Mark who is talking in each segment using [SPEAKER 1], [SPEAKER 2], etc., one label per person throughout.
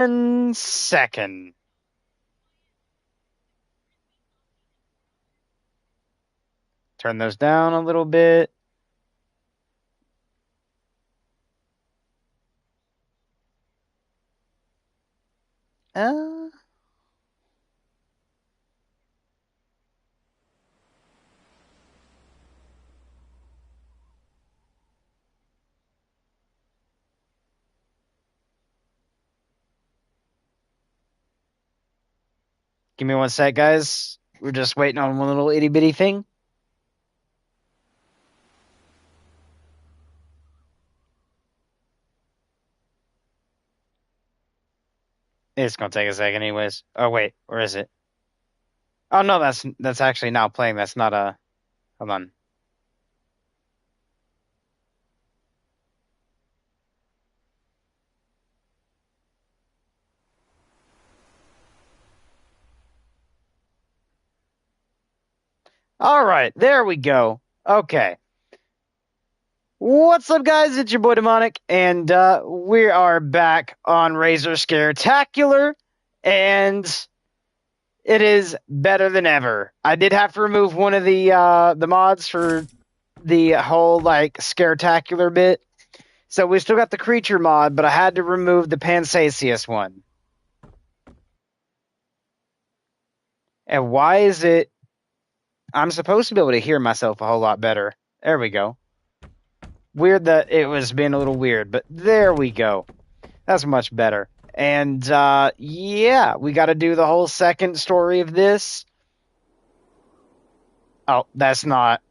[SPEAKER 1] 1 second. Turn those down a little bit. Uh, Give me 1 sec, guys. We're just waiting on one little itty bitty thing. It's gonna take a second, anyways. Oh wait, where is it? Oh no, that's actually now playing. That's not a. Hold on. All right, there we go. Okay. What's up, guys? It's your boy Demonic, and we are back on Razor Scaretacular, and it is better than ever. I did have to remove one of the mods for the whole like Scaretacular bit, so we still got the creature mod, but I had to remove the Pansacius one. And why is it? I'm supposed to be able to hear myself a whole lot better. There we go. Weird that it was being a little weird, but there we go. That's much better. And yeah, we got to do the whole second story of this. Oh, that's not.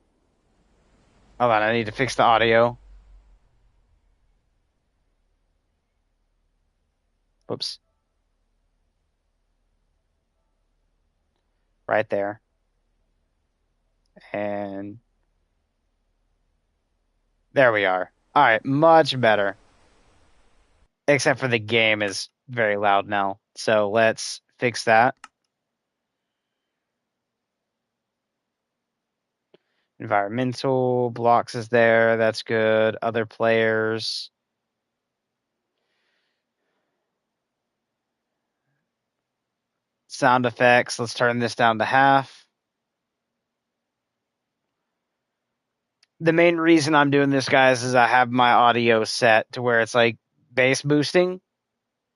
[SPEAKER 1] Hold on, I need to fix the audio. Whoops. Right there. And there we are. All right, much better. Except for the game is very loud now. So let's fix that. Environmental blocks is there. That's good. Other players. Sound effects. Let's turn this down to half. The main reason I'm doing this, guys, is I have my audio set to where it's like bass boosting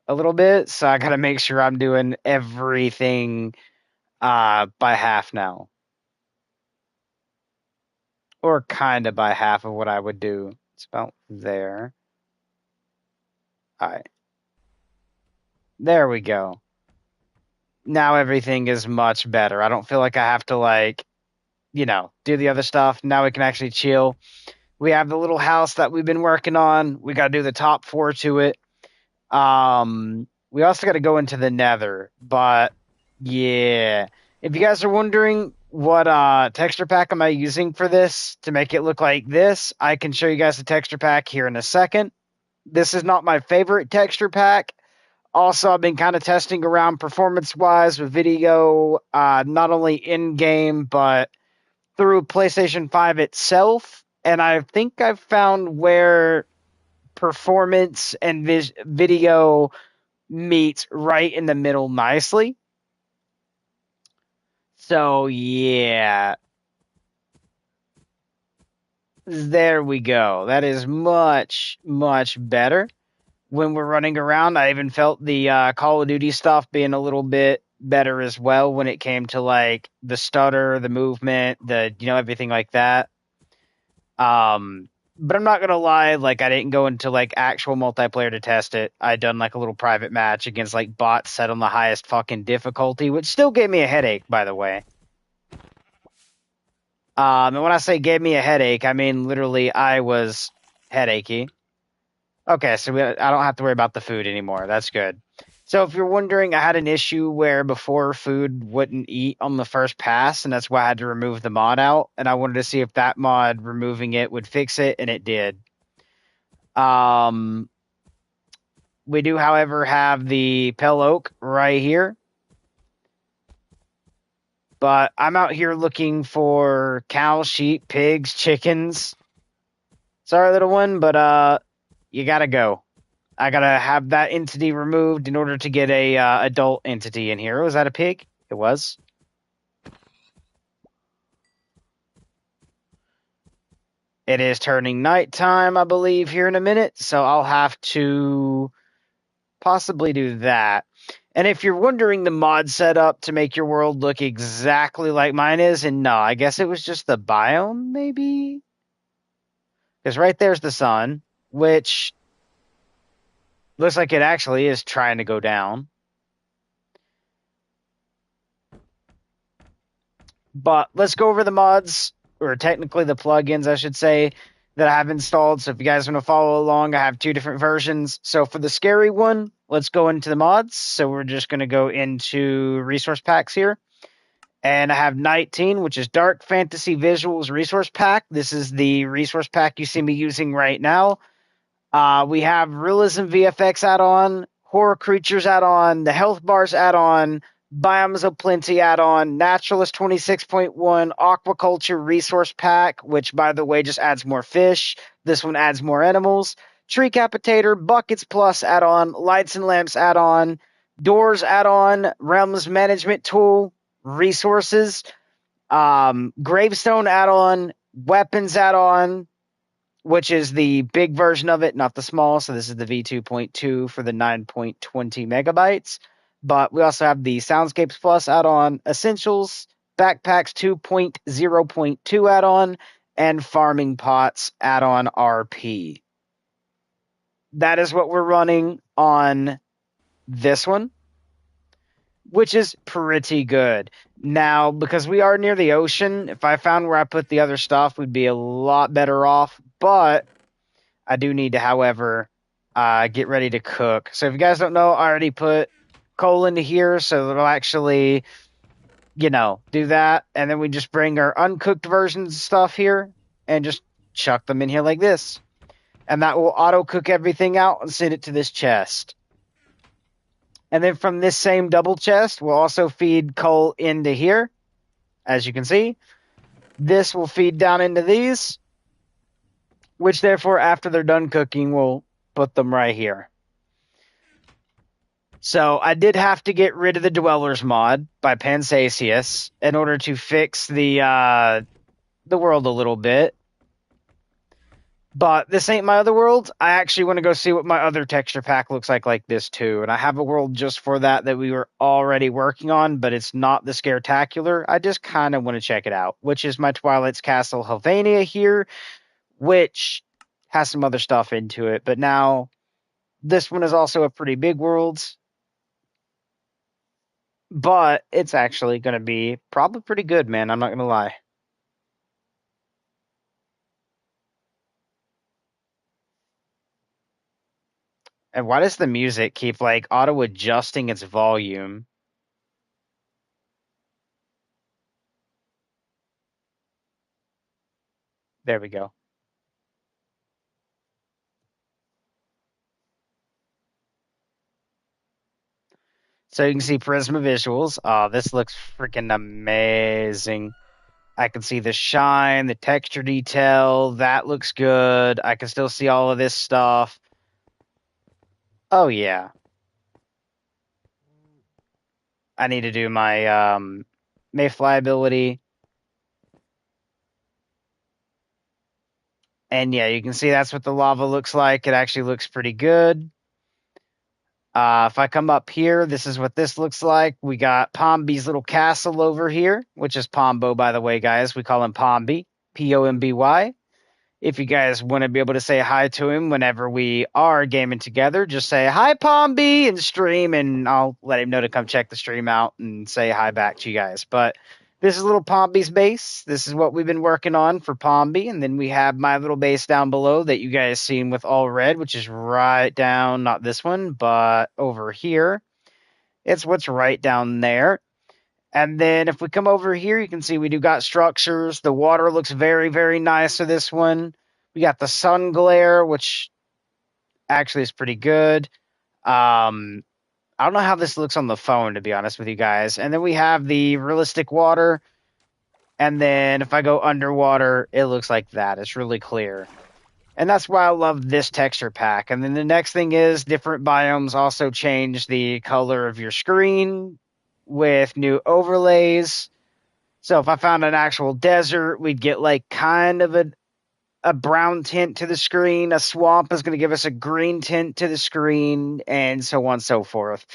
[SPEAKER 1] a little bit. So I got to make sure I'm doing everything by half now. Or kind of by half of what I would do. It's about there. All right. There we go. Now everything is much better. I don't feel like I have to like, do the other stuff. Now we can actually chill. We have the little house that we've been working on. We got to do the top 4 to it. We also got to go into the Nether, but yeah. If you guys are wondering what texture pack am I using for this to make it look like this, I can show you guys the texture pack here in a second. This is not my favorite texture pack. Also, I've been kind of testing around performance-wise with video, not only in-game, but through PlayStation 5 itself. And I think I've found where performance and video meet right in the middle nicely. So, yeah. There we go. That is much, much better. When we're running around, I even felt the Call of Duty stuff being a little bit better as well when it came to like the stutter, the movement, everything like that. But I'm not gonna lie, like I didn't go into like actual multiplayer to test it. I done like a little private match against like bots set on the highest fucking difficulty, which still gave me a headache, by the way. And when I say gave me a headache, I mean literally I was headachy. Okay, so I don't have to worry about the food anymore. That's good. So if you're wondering, I had an issue where before food wouldn't eat on the first pass, and that's why I had to remove the mod out. And I wanted to see if that mod removing it would fix it, and it did. We do, however, have the Pale Oak right here. But I'm out here looking for cows, sheep, pigs, chickens. Sorry, little one, but you gotta go. I gotta have that entity removed in order to get a adult entity in here. Was that a pig? It was. It is turning nighttime, I believe, here in a minute, so I'll have to possibly do that. And if you're wondering the mod setup to make your world look exactly like mine is, and no, I guess it was just the biome, maybe? Because right there's the sun, which looks like it actually is trying to go down. But let's go over the mods, or technically the plugins, I should say, that I have installed. So if you guys want to follow along, I have two different versions. So for the scary one, let's go into the mods. So we're just going to go into resource packs here. And I have 19, which is Dark Fantasy Visuals Resource Pack. This is the resource pack you see me using right now. We have Realism VFX add-on, Horror Creatures add-on, the Health Bars add-on, Biomes of Plenty add-on, Naturalist 26.1, Aquaculture Resource Pack, which, by the way, just adds more fish. This one adds more animals. Tree Capitator, Buckets Plus add-on, Lights and Lamps add-on, Doors add-on, Realms Management Tool, Resources, Gravestone add-on, Weapons add-on, which is the big version of it, not the small. So this is the V2.2 for the 9.20 megabytes. But we also have the Soundscapes Plus add-on, Essentials, Backpacks 2.0.2 add-on, and Farming Pots add-on RP. That is what we're running on this one, which is pretty good. Now, because we are near the ocean, if I found where I put the other stuff, we'd be a lot better off. But I do need to, however, get ready to cook. So if you guys don't know, I already put coal into here, so it'll actually, do that. And then we just bring our uncooked versions of stuff here and just chuck them in here like this. And that will auto-cook everything out and send it to this chest. And then from this same double chest, we'll also feed coal into here. As you can see, this will feed down into these, which therefore, after they're done cooking, we'll put them right here. So I did have to get rid of the Dwellers mod by Pansasius in order to fix the world a little bit. But this ain't my other world. I actually want to go see what my other texture pack looks like this too. And I have a world just for that we were already working on, but it's not the Scaretacular. I just kind of want to check it out, which is my Twilight's Castle Helvania here, which has some other stuff into it. But now this one is also a pretty big world, but it's actually going to be probably pretty good, man. I'm not going to lie. And why does the music keep auto adjusting its volume? There we go. So you can see Prisma visuals. Oh, this looks freaking amazing. I can see the shine, the texture detail. That looks good. I can still see all of this stuff. Oh, yeah. I need to do my Mayfly ability. And yeah, you can see that's what the lava looks like. It actually looks pretty good. If I come up here, this is what this looks like. We got Pomby's little castle over here, which is Pombo, by the way, guys. We call him Pomby, Pomby. If you guys want to be able to say hi to him whenever we are gaming together, just say hi, Pomby, and stream, and I'll let him know to come check the stream out and say hi back to you guys. But this is little Pomby's base. This is what we've been working on for Pomby. And then we have my little base down below that you guys seen with all red, which is right down, not this one, but over here. It's what's right down there. And then if we come over here, you can see we do got structures. The water looks very, very nice for this one. We got the sun glare, which actually is pretty good. I don't know how this looks on the phone, to be honest with you guys. And then we have the realistic water. And then if I go underwater, it looks like that. It's really clear. And that's why I love this texture pack. And then the next thing is different biomes also change the color of your screen with new overlays. So if I found an actual desert, we'd get like kind of a brown tint to the screen. A swamp is going to give us a green tint to the screen, and so on and so forth.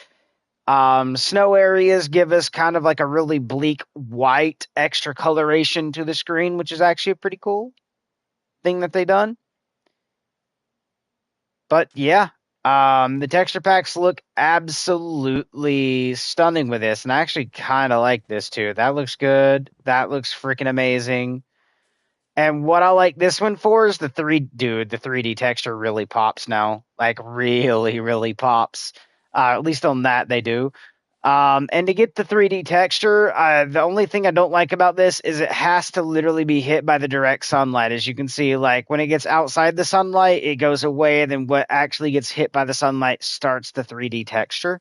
[SPEAKER 1] Snow areas give us kind of like a really bleak white extra coloration to the screen, which is actually a pretty cool thing that they done. But yeah, the texture packs look absolutely stunning with this, and I actually kind of like this too. That looks good. That looks freaking amazing. And what I like this one for is the 3D texture really pops now. Like really, really pops. At least on that they do. And to get the 3D texture, the only thing I don't like about this is it has to literally be hit by the direct sunlight. As you can see, like when it gets outside the sunlight, it goes away, and then what actually gets hit by the sunlight starts the 3D texture.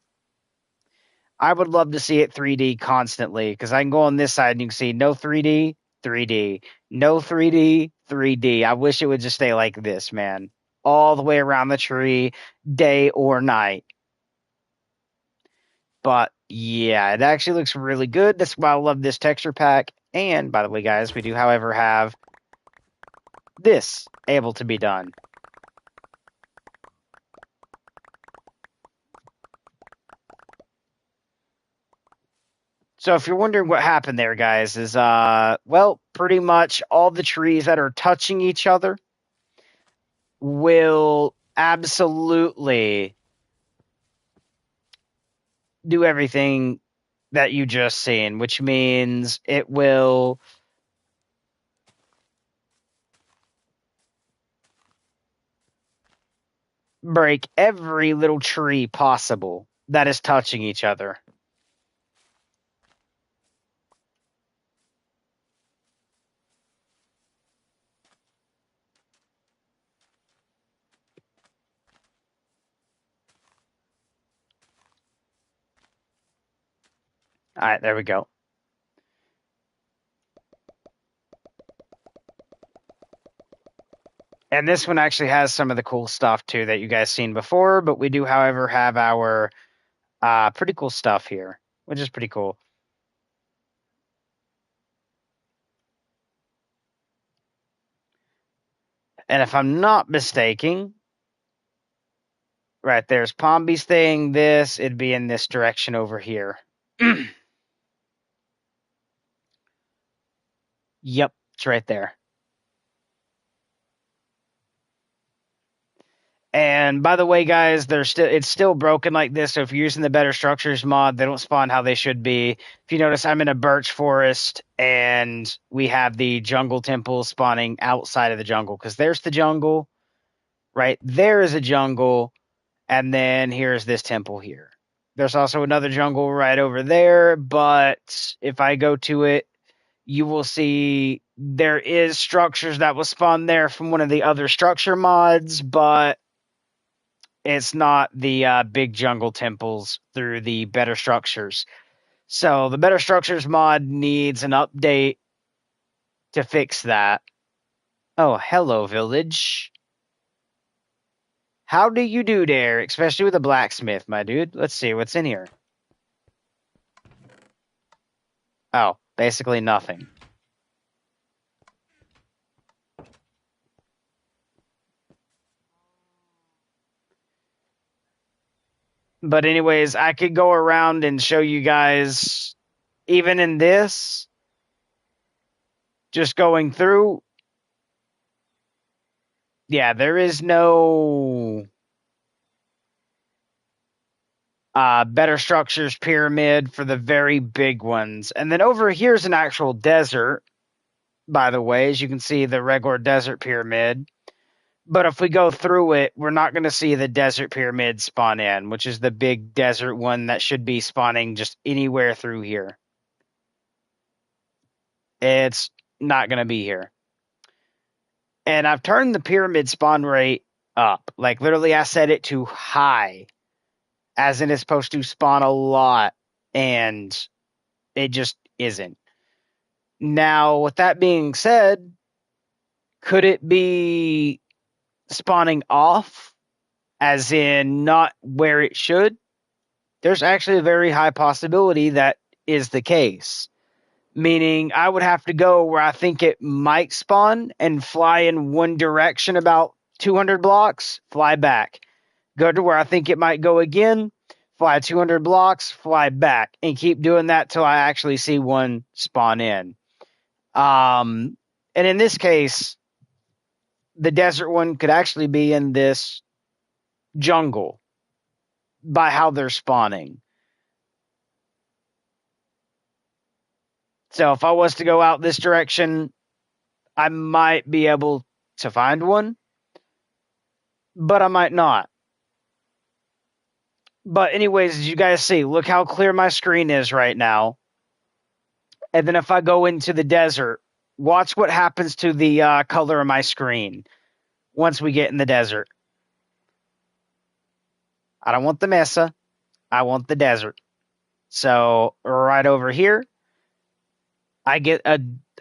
[SPEAKER 1] I would love to see it 3D constantly because I can go on this side and you can see no 3D, 3D, no 3D, 3D. I wish it would just stay like this, man. All the way around the tree, day or night. But yeah, it actually looks really good. That's why I love this texture pack. And by the way, guys, we do, however, have this able to be done. So if you're wondering what happened there, guys, is well, pretty much all the trees that are touching each other will absolutely do everything that you just seen, which means it will break every little tree possible that is touching each other. All right, there we go. And this one actually has some of the cool stuff too that you guys seen before, but we do, however, have our pretty cool stuff here, which is pretty cool. And if I'm not mistaken, right there's Palmby's thing. This it'd be in this direction over here. Yep, it's right there. And by the way, guys, it's still broken like this. So if you're using the Better Structures mod, they don't spawn how they should be. If you notice, I'm in a birch forest, and we have the jungle temple spawning outside of the jungle because there's the jungle, right? There is a jungle, and then here's this temple here. There's also another jungle right over there, but if I go to it, you will see there is structures that will spawn there from one of the other structure mods, but it's not the big jungle temples through the Better Structures. So the Better Structures mod needs an update to fix that. Oh, hello, village. How do you do there? Especially with a blacksmith, my dude. Let's see what's in here. Oh, basically nothing. But anyways, I could go around and show you guys, even in this, just going through. Yeah, there is no Better Structures pyramid for the very big ones. And then over here's an actual desert, by the way. As you can see, the regular desert pyramid. But if we go through it, we're not going to see the desert pyramid spawn in, which is the big desert one that should be spawning just anywhere through here. It's not going to be here. And I've turned the pyramid spawn rate up. Like, literally, I set it to high, as in it's supposed to spawn a lot, and it just isn't. Now, with that being said, could it be spawning off, as in not where it should, there's actually a very high possibility that is the case. Meaning I would have to go where I think it might spawn and fly in one direction about 200 blocks, fly back. Go to where I think it might go again, fly 200 blocks, fly back, and keep doing that till I actually see one spawn in. And in this case, the desert one could actually be in this jungle by how they're spawning. So if I was to go out this direction, I might be able to find one, but I might not. But anyways, as you guys see, look how clear my screen is right now. And then if I go into the desert, watch what happens to the color of my screen once we get in the desert. I don't want the mesa. I want the desert. So right over here, I get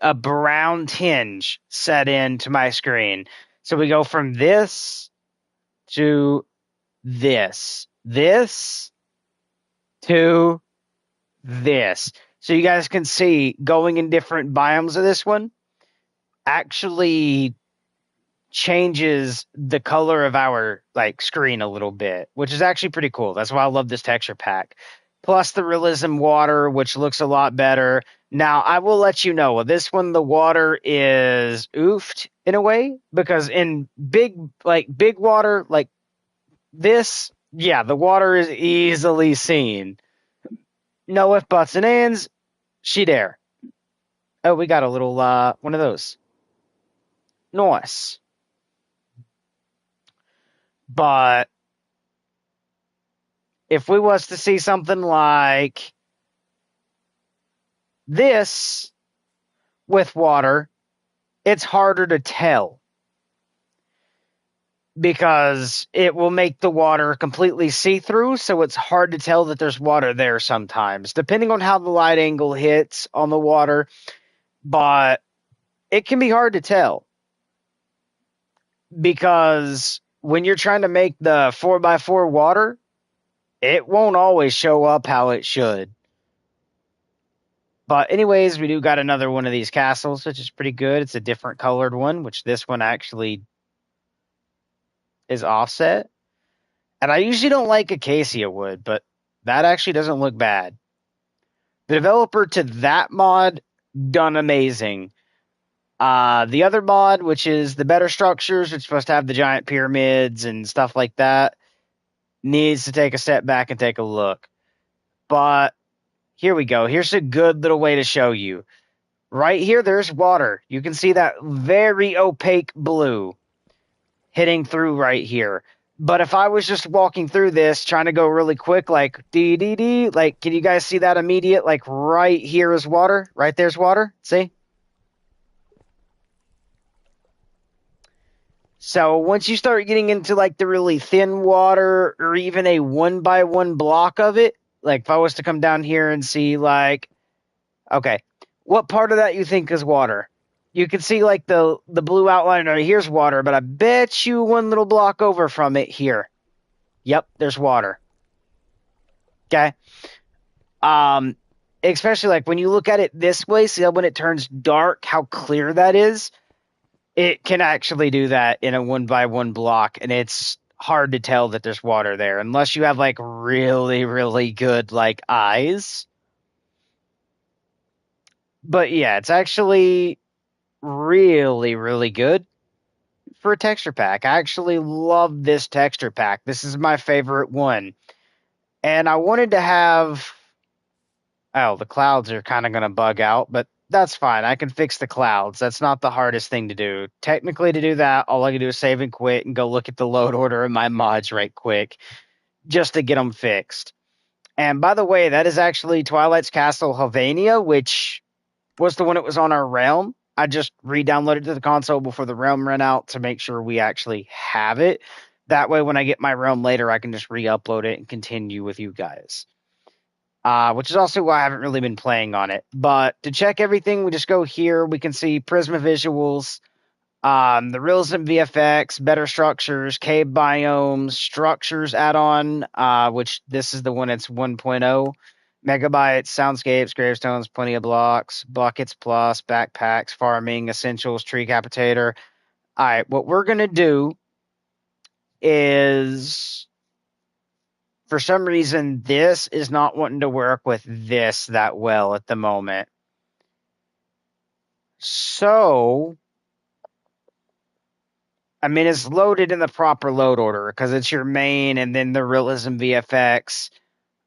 [SPEAKER 1] a brown tinge set into my screen. So we go from this to this to this. So you guys can see going in different biomes of this one actually changes the color of our like screen a little bit, which is actually pretty cool. That's why I love this texture pack. Plus the realism water, which looks a lot better. Now I will let you know, this one the water is oofed in a way, because in big water like this, yeah, the water is easily seen. No if, buts, and ands. She there. Oh, we got a little one of those. Nice. But if we was to see something like this with water, it's harder to tell, because it will make the water completely see-through, so it's hard to tell that there's water there sometimes, depending on how the light angle hits on the water. But it can be hard to tell, because when you're trying to make the 4x4 water, it won't always show up how it should. But anyways, we do got another one of these castles, which is pretty good. It's a different colored one, which this one actually is offset. And I usually don't like acacia wood, but that actually doesn't look bad. The developer to that mod done amazing. The other mod, which is the better structures, which is supposed to have the giant pyramids and stuff like that, needs to take a step back and take a look. But here we go. Here's a good little way to show you. Right here, there's water. You can see that very opaque blue hitting through right here. But if I was just walking through this, trying to go really quick, like dee, like, can you guys see that immediate? Like right here is water. Right there's water. See? So once you start getting into like the really thin water, or even a 1x1 block of it, like if I was to come down here and see like, okay, what part of that you think is water? You can see like the blue outline right here's water, but I bet you one little block over from it here. Yep, there's water. Okay. Especially like when you look at it this way, see how when it turns dark, how clear that is? It can actually do that in a 1x1 block, and it's hard to tell that there's water there unless you have like really, really good like eyes. But yeah, it's actually really, really good for a texture pack. I actually love this texture pack. This is my favorite one. And I wanted to have... Oh, the clouds are kind of going to bug out, but that's fine. I can fix the clouds. That's not the hardest thing to do. Technically, to do that, all I can do is save and quit and go look at the load order of my mods right quick just to get them fixed. And by the way, that is actually Twilight's Castle Helvania, which was the one that was on our realm. I just re-downloaded to the console before the realm ran out to make sure we actually have it. That way, when I get my realm later, I can just re-upload it and continue with you guys. Which is also why I haven't really been playing on it. But to check everything, we just go here. We can see Prisma visuals. The realism VFX, better structures, cave biomes, structures add-on, which this is the one that's 1.0. Megabytes, soundscapes, gravestones, plenty of blocks, buckets plus, backpacks, farming, essentials, tree capitator. All right, what we're going to do is, for some reason, this is not wanting to work with this that well at the moment. So, I mean, it's loaded in the proper load order because it's your main and then the realism VFX.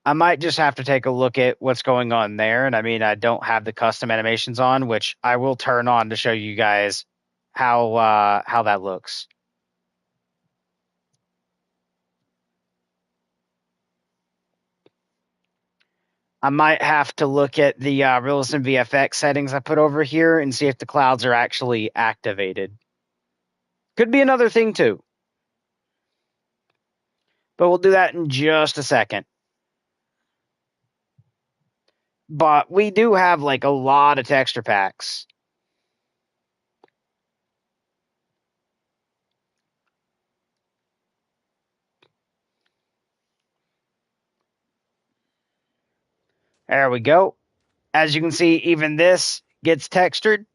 [SPEAKER 1] I might just have to take a look at what's going on there. And I mean, I don't have the custom animations on, which I will turn on to show you guys how that looks. I might have to look at the realism VFX settings I put over here and see if the clouds are actually activated. Could be another thing too. But we'll do that in just a second. But we do have like a lot of texture packs. There we go. As you can see, even this gets textured.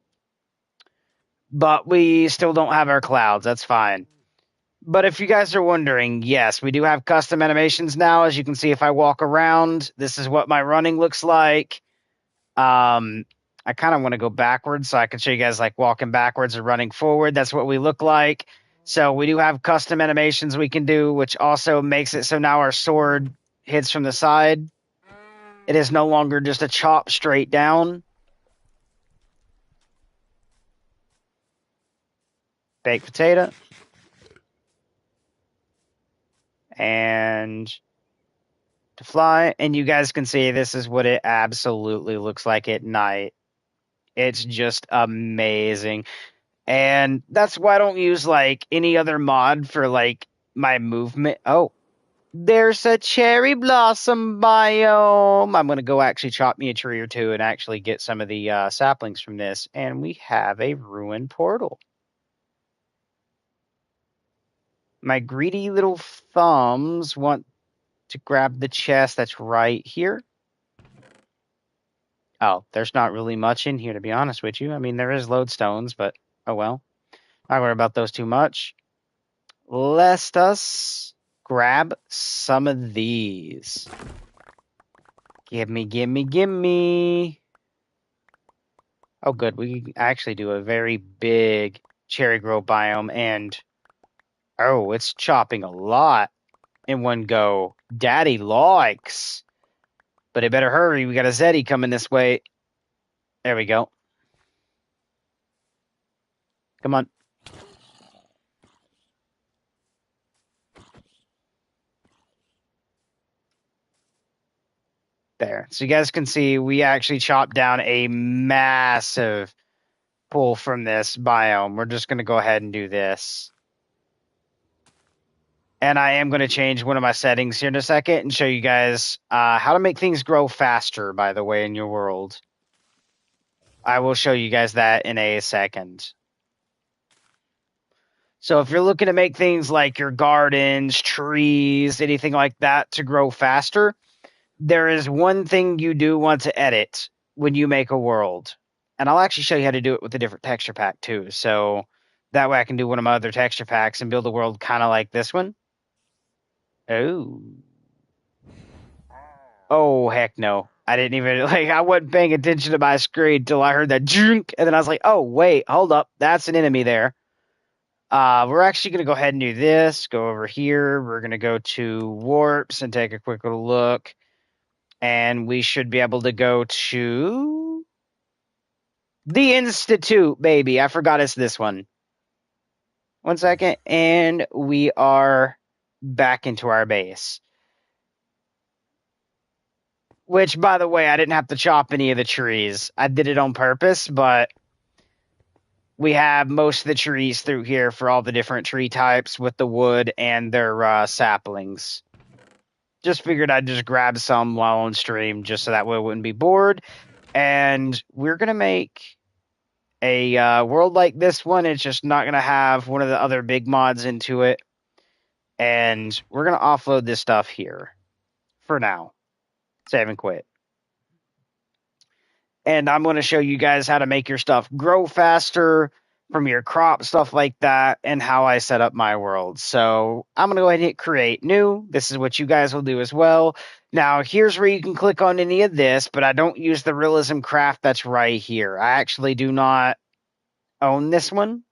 [SPEAKER 1] But we still don't have our clouds. That's fine. But if you guys are wondering, yes, we do have custom animations now. As you can see, if I walk around, this is what my running looks like. I kind of want to go backwards so I can show you guys like walking backwards or running forward. That's what we look like. So we do have custom animations we can do, which also makes it so now our sword hits from the side. It is no longer just a chop straight down. Baked potato. And to fly. And you guys can see this is what it absolutely looks like at night. It's just amazing. And that's why I don't use like any other mod for like my movement. Oh, there's a cherry blossom biome. I'm going to go actually chop me a tree or two and actually get some of the saplings from this. And we have a ruined portal. My greedy little thumbs want to grab the chest that's right here. Oh, there's not really much in here, to be honest with you. I mean, there is lodestones, but oh well. I don't worry about those too much. Let us grab some of these. Gimme. Oh, good. We can actually do a very big cherry grove biome, and oh, it's chopping a lot in one go. Daddy likes. But it better hurry. We got a Zeddy coming this way. There we go. Come on. There. So you guys can see we actually chopped down a massive pull from this biome. We're just going to go ahead and do this. And I am going to change one of my settings here in a second and show you guys how to make things grow faster, by the way, in your world. I will show you guys that in a second. So if you're looking to make things like your gardens, trees, anything like that to grow faster, there is one thing you do want to edit when you make a world. And I'll actually show you how to do it with a different texture pack too. So that way I can do one of my other texture packs and build a world kind of like this one. Oh, heck no. I didn't even, I wasn't paying attention to my screen until I heard that junk, and then I was like, oh, wait, hold up. That's an enemy there. We're actually going to go ahead and do this. Go over here. We're going to go to warps and take a quick little look. And we should be able to go to the Institute, baby. I forgot it's this one. 1 second. And we are back into our base. Which, by the way, I didn't have to chop any of the trees. I did it on purpose, but we have most of the trees through here for all the different tree types with the wood and their saplings. Just figured I'd just grab some while on stream just so that way I wouldn't be bored. And we're going to make a world like this one, it's just not going to have one of the other big mods into it. And we're going to offload this stuff here for now. Save and quit. And I'm going to show you guys how to make your stuff grow faster from your crop, stuff like that, and how I set up my world. So I'm going to go ahead and hit create new. This is what you guys will do as well. Now, here's where you can click on any of this, but I don't use the realism craft that's right here. I actually do not own this one.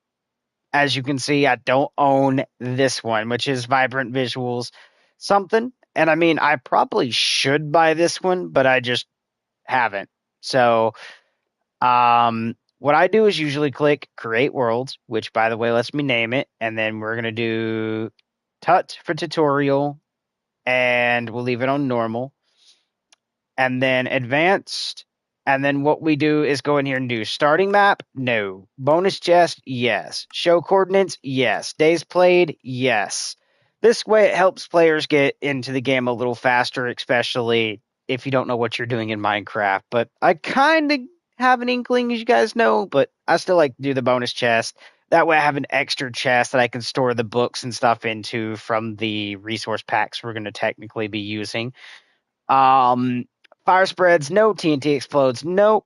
[SPEAKER 1] As you can see, I don't own this one, which is Vibrant Visuals something. And I mean, I probably should buy this one, but I just haven't. So what I do is usually click create world, which by the way lets me name it, and then we're gonna do tut for tutorial, and we'll leave it on normal, and then advanced, and then what we do is go in here and do starting map, no, bonus chest, yes, show coordinates, yes, days played, yes. This way it helps players get into the game a little faster, especially if you don't know what you're doing in Minecraft. But I kind of have an inkling, as you guys know, but I still like to do the bonus chest. That way I have an extra chest that I can store the books and stuff into from the resource packs we're going to technically be using. Fire spreads, no. TNT explodes, no.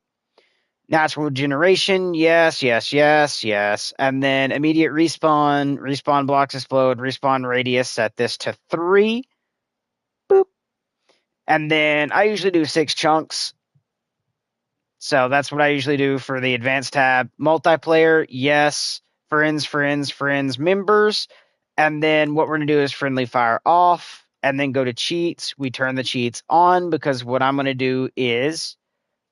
[SPEAKER 1] Natural regeneration, yes, yes, yes, yes. And then immediate respawn, respawn blocks explode, respawn radius, set this to 3. Boop. And then I usually do 6 chunks. So that's what I usually do for the advanced tab. Multiplayer, yes. Friends, members. And then what we're going to do is friendly fire off. And then go to cheats. We turn the cheats on because what I'm going to do is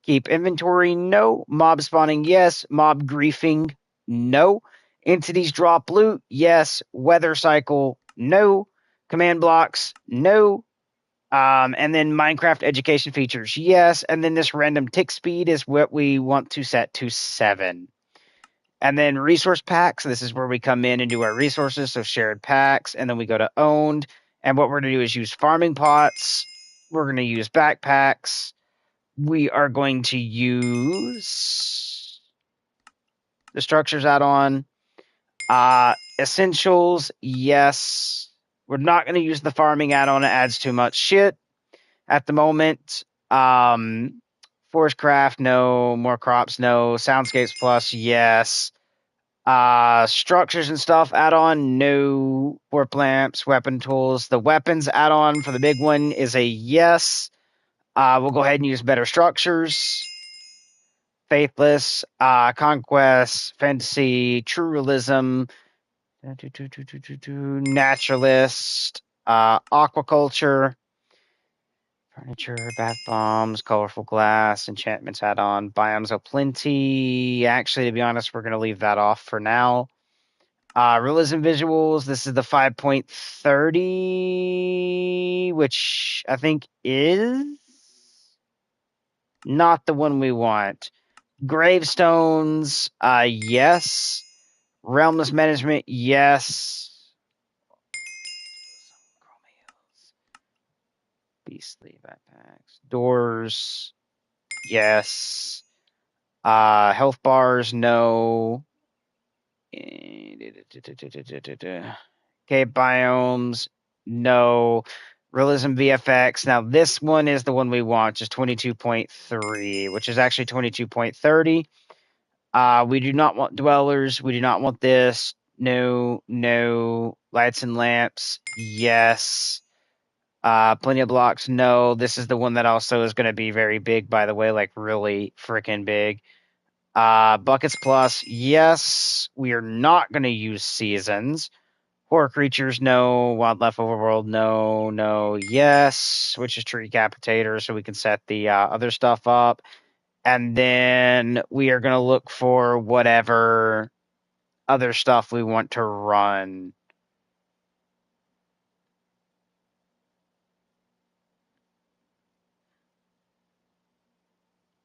[SPEAKER 1] keep inventory, no. Mob spawning, yes. Mob griefing, no. Entities drop loot, yes. Weather cycle, no. Command blocks, no. And then Minecraft education features, yes. And then this random tick speed is what we want to set to 7. And then resource packs, this is where we come in and do our resources, so shared packs. And then we go to owned. And what we're going to do is use farming pots. We're going to use backpacks. We are going to use the structures add-on. Essentials, yes. We're not going to use the farming add-on. It adds too much shit at the moment. Forest craft, no. More crops, no. Soundscapes plus, yes. Structures and stuff add-on, no. Warp lamps, weapon tools. The weapons add-on for the big one is a yes. We'll go ahead and use better structures. Faithless, conquest, fantasy, true realism, naturalist, aquaculture, furniture, bath bombs, colorful glass, enchantments add-on, biomes of plenty. Actually, to be honest, we're going to leave that off for now. Realism visuals, this is the 5.30, which I think is not the one we want. Gravestones, yes. Realmless management, yes. Beastly backpacks. Doors, yes. Health bars, no. Cave biomes, no. Realism VFX. Now, this one is the one we want, just 22.3, which is actually 22.30. We do not want dwellers. We do not want this. No, no. Lights and lamps. Yes. Plenty of blocks. No. This is the one that also is going to be very big, by the way, like really freaking big. Buckets plus. Yes. We are not going to use seasons. Horror creatures. No. Wildlife overworld. No, no. Yes. Which is tree decapitator, so we can set the other stuff up. And then we are going to look for whatever other stuff we want to run.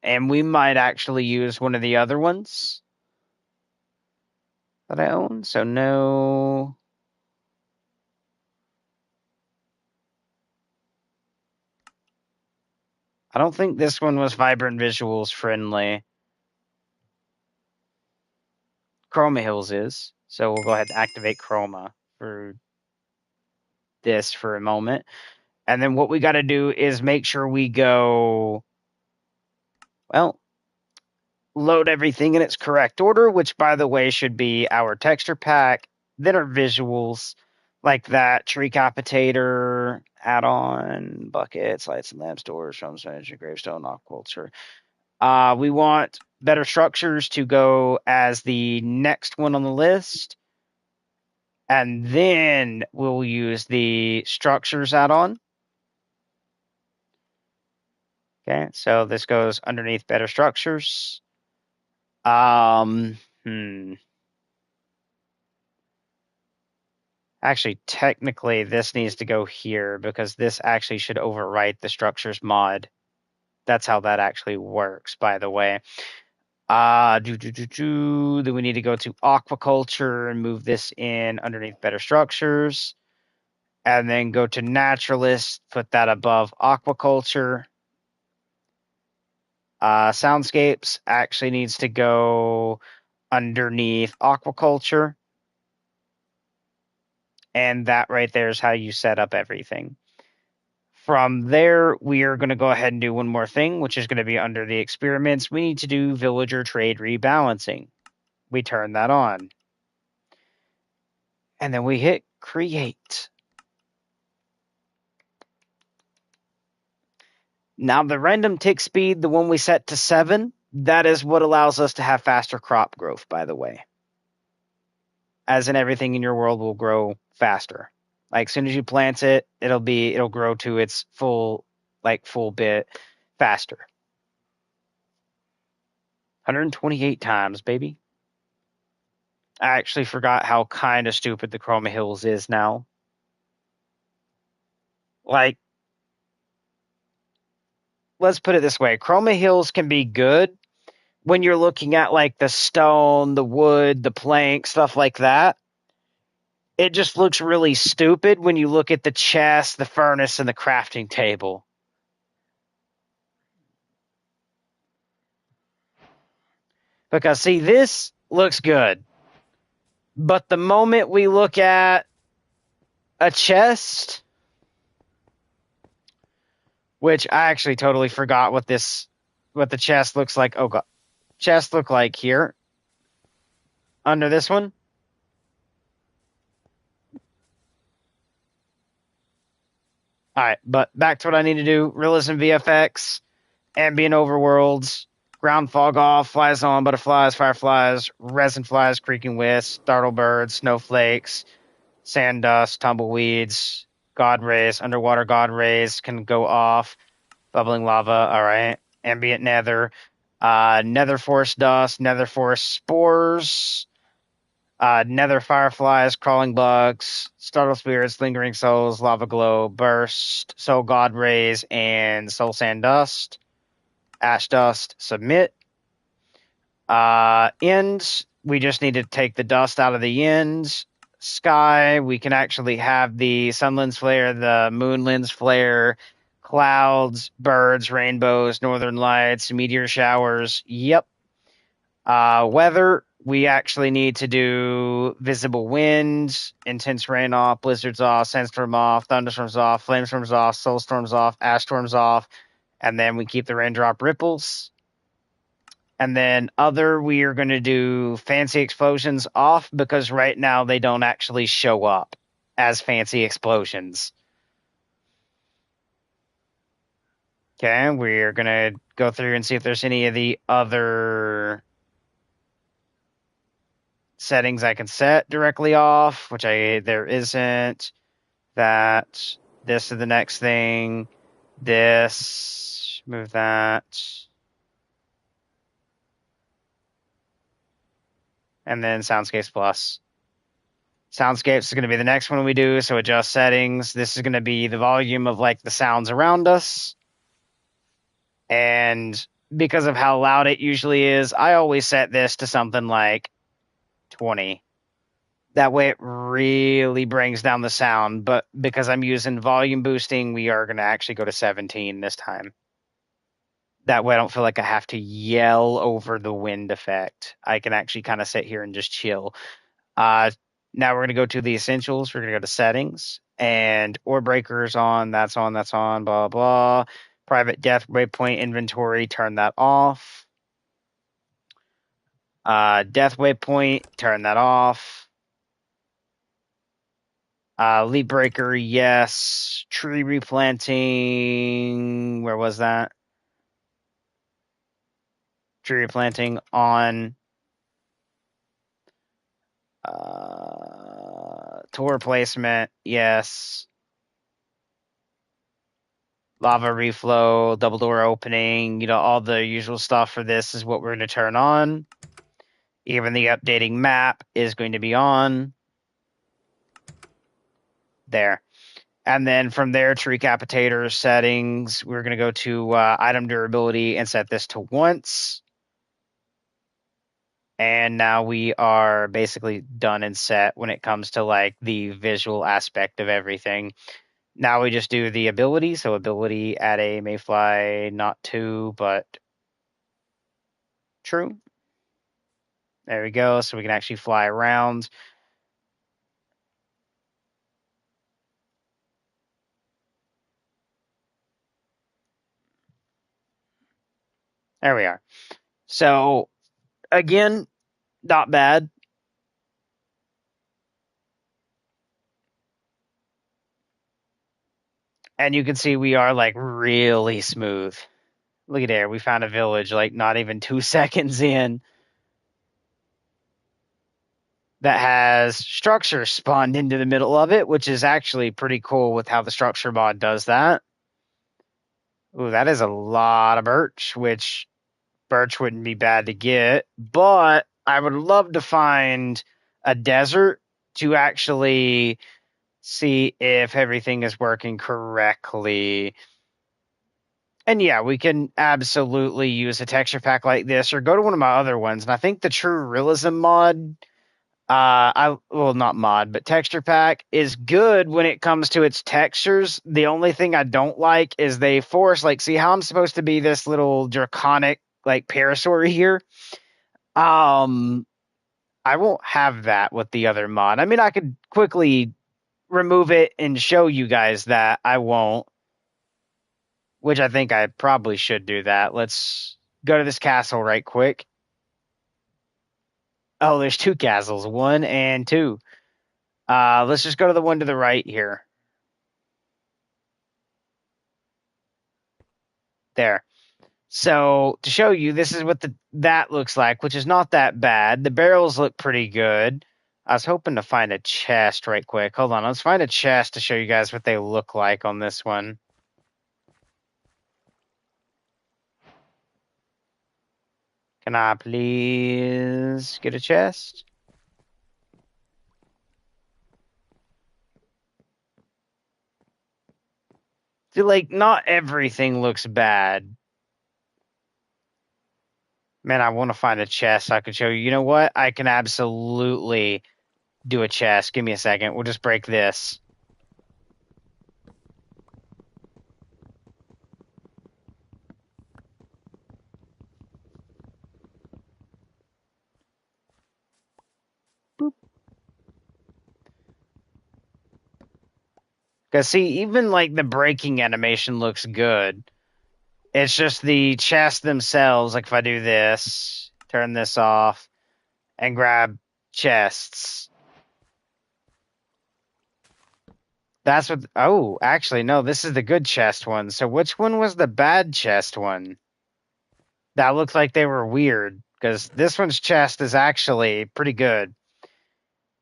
[SPEAKER 1] And we might actually use one of the other ones that I own. So no. I don't think this one was Vibrant Visuals friendly. Chroma Hills is. So we'll go ahead and activate Chroma for this for a moment. And then what we got to do is make sure we go, well, load everything in its correct order, which, by the way, should be our texture pack, then our visuals, like that tree capitator, add-on, buckets, lights and lamps, doors, shrubs, furniture, gravestone, aquaculture. We want better structures to go as the next one on the list. And then we'll use the structures add-on. Okay, so this goes underneath better structures. Actually, technically, this needs to go here because this actually should overwrite the structures mod. That's how that actually works, by the way. Then we need to go to aquaculture and move this in underneath better structures. And then go to naturalist, put that above aquaculture. Soundscapes actually needs to go underneath aquaculture. And that right there is how you set up everything. From there, we are going to go ahead and do one more thing, which is going to be under the experiments. We need to do villager trade rebalancing. We turn that on. And then we hit create. Now the random tick speed, the one we set to 7, that is what allows us to have faster crop growth, by the way. As in everything in your world will grow faster. Like as soon as you plant it, it'll grow to its full bit faster. 128 times, baby. I actually forgot how kind of stupid the Chroma Hills is now. Like, let's put it this way. Chroma Hills can be good when you're looking at like the stone, the wood, the plank, stuff like that. It just looks really stupid when you look at the chest, the furnace, and the crafting table. Because, see, this looks good. But the moment we look at a chest, which I actually totally forgot what the chest looks like. Oh, God. Chest look like here. Under this one. Alright, but back to what I need to do. Realism VFX, ambient overworlds, ground fog off, flies on, butterflies, fireflies, resin flies, creaking wisps, startle birds, snowflakes, sand dust, tumbleweeds, god rays, underwater god rays can go off, bubbling lava, alright, ambient nether, nether forest dust, nether forest spores, nether fireflies, crawling bugs, startle spirits, lingering souls, lava glow, burst, soul god rays, and soul sand dust. Ash dust, submit. Ends, we just need to take the dust out of the ends. Sky, we can actually have the sun lens flare, the moon lens flare, clouds, birds, rainbows, northern lights, meteor showers. Yep. Weather, we actually need to do visible winds, intense rain off, blizzards off, sandstorm off, thunderstorms off, flamestorms off, soulstorms off, ash storms off, and then we keep the raindrop ripples. And then other, we are going to do fancy explosions off because right now they don't actually show up as fancy explosions. Okay, we're going to go through and see if there's any of the other settings I can set directly off, which there isn't. That, this is the next thing. This, move that. And then Soundscapes Plus. Soundscapes is going to be the next one we do, so adjust settings. This is going to be the volume of like the sounds around us. And because of how loud it usually is, I always set this to something like 20. That way it really brings down the sound, but because I'm using volume boosting, we are going to actually go to 17 this time. That way I don't feel like I have to yell over the wind effect. I can actually kind of sit here and just chill. Uh, Now we're going to go to the essentials. We're going to go to settings and ore breakers on. That's on. That's on. Blah, blah. Private death waypoint inventory. Turn that off. Death waypoint. Turn that off. Leaf breaker. Yes. Tree replanting. Where was that? Tree replanting on. Tour placement. Yes. Lava reflow, double door opening, all the usual stuff for this is what we're going to turn on. Even the updating map is going to be on. There. And then from there to recapitator settings, we're going to go to item durability and set this to once. And now we are basically done and set when it comes to like the visual aspect of everything. Now we just do the ability. So ability add a mayfly, not two, but true. There we go. So we can actually fly around. There we are. So again, not bad. And you can see we are like really smooth. Look at there. We found a village like not even 2 seconds in that has structure spawned into the middle of it, which is actually pretty cool with how the structure mod does that. Ooh, that is a lot of birch, which birch wouldn't be bad to get, but I would love to find a desert to actually see if everything is working correctly. And yeah, we can absolutely use a texture pack like this or go to one of my other ones. And I think the True Realism mod, not mod, but texture pack is good when it comes to its textures. The only thing I don't like is they force, like, see how I'm supposed to be this little draconic, like, parasaur here? I won't have that with the other mod. I mean, I could quickly remove it and show you guys that. I won't, which I think I probably should do that. Let's go to this castle right quick. Oh, there's two castles, 1 and 2. Let's just go to the one to the right here. There. So to show you, this is what that looks like, which is not that bad. The barrels look pretty good. I was hoping to find a chest right quick. Hold on, let's find a chest to show you guys what they look like on this one. Can I please get a chest? See, like, not everything looks bad. Man, I want to find a chest I can show you. You know what? I can absolutely do a chest. Give me a second. We'll just break this. Boop. Because, see, even, like, the breaking animation looks good. It's just the chests themselves. Like, if I do this, turn this off, and grab chests. That's what... Oh, actually, no, this is the good chest one. So which one was the bad chest one? That looked like they were weird, because this one's chest is actually pretty good.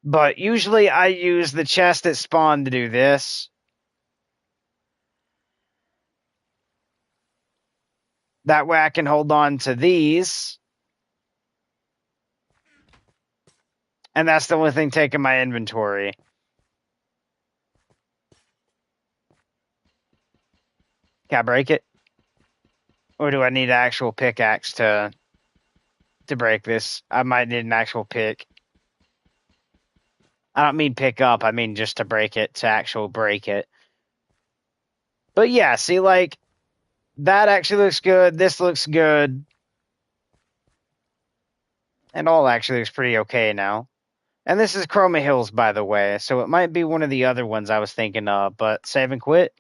[SPEAKER 1] But usually I use the chest at spawn to do this. That way I can hold on to these. And that's the only thing taking my inventory. Can I break it? Or do I need an actual pickaxe to break this? I might need an actual pick. I don't mean pick up, I mean just to break it, to actual break it. But yeah, see, like, that actually looks good. This looks good. And all actually looks pretty okay now. And this is Chroma Hills, by the way, so it might be one of the other ones I was thinking of, but save and quit.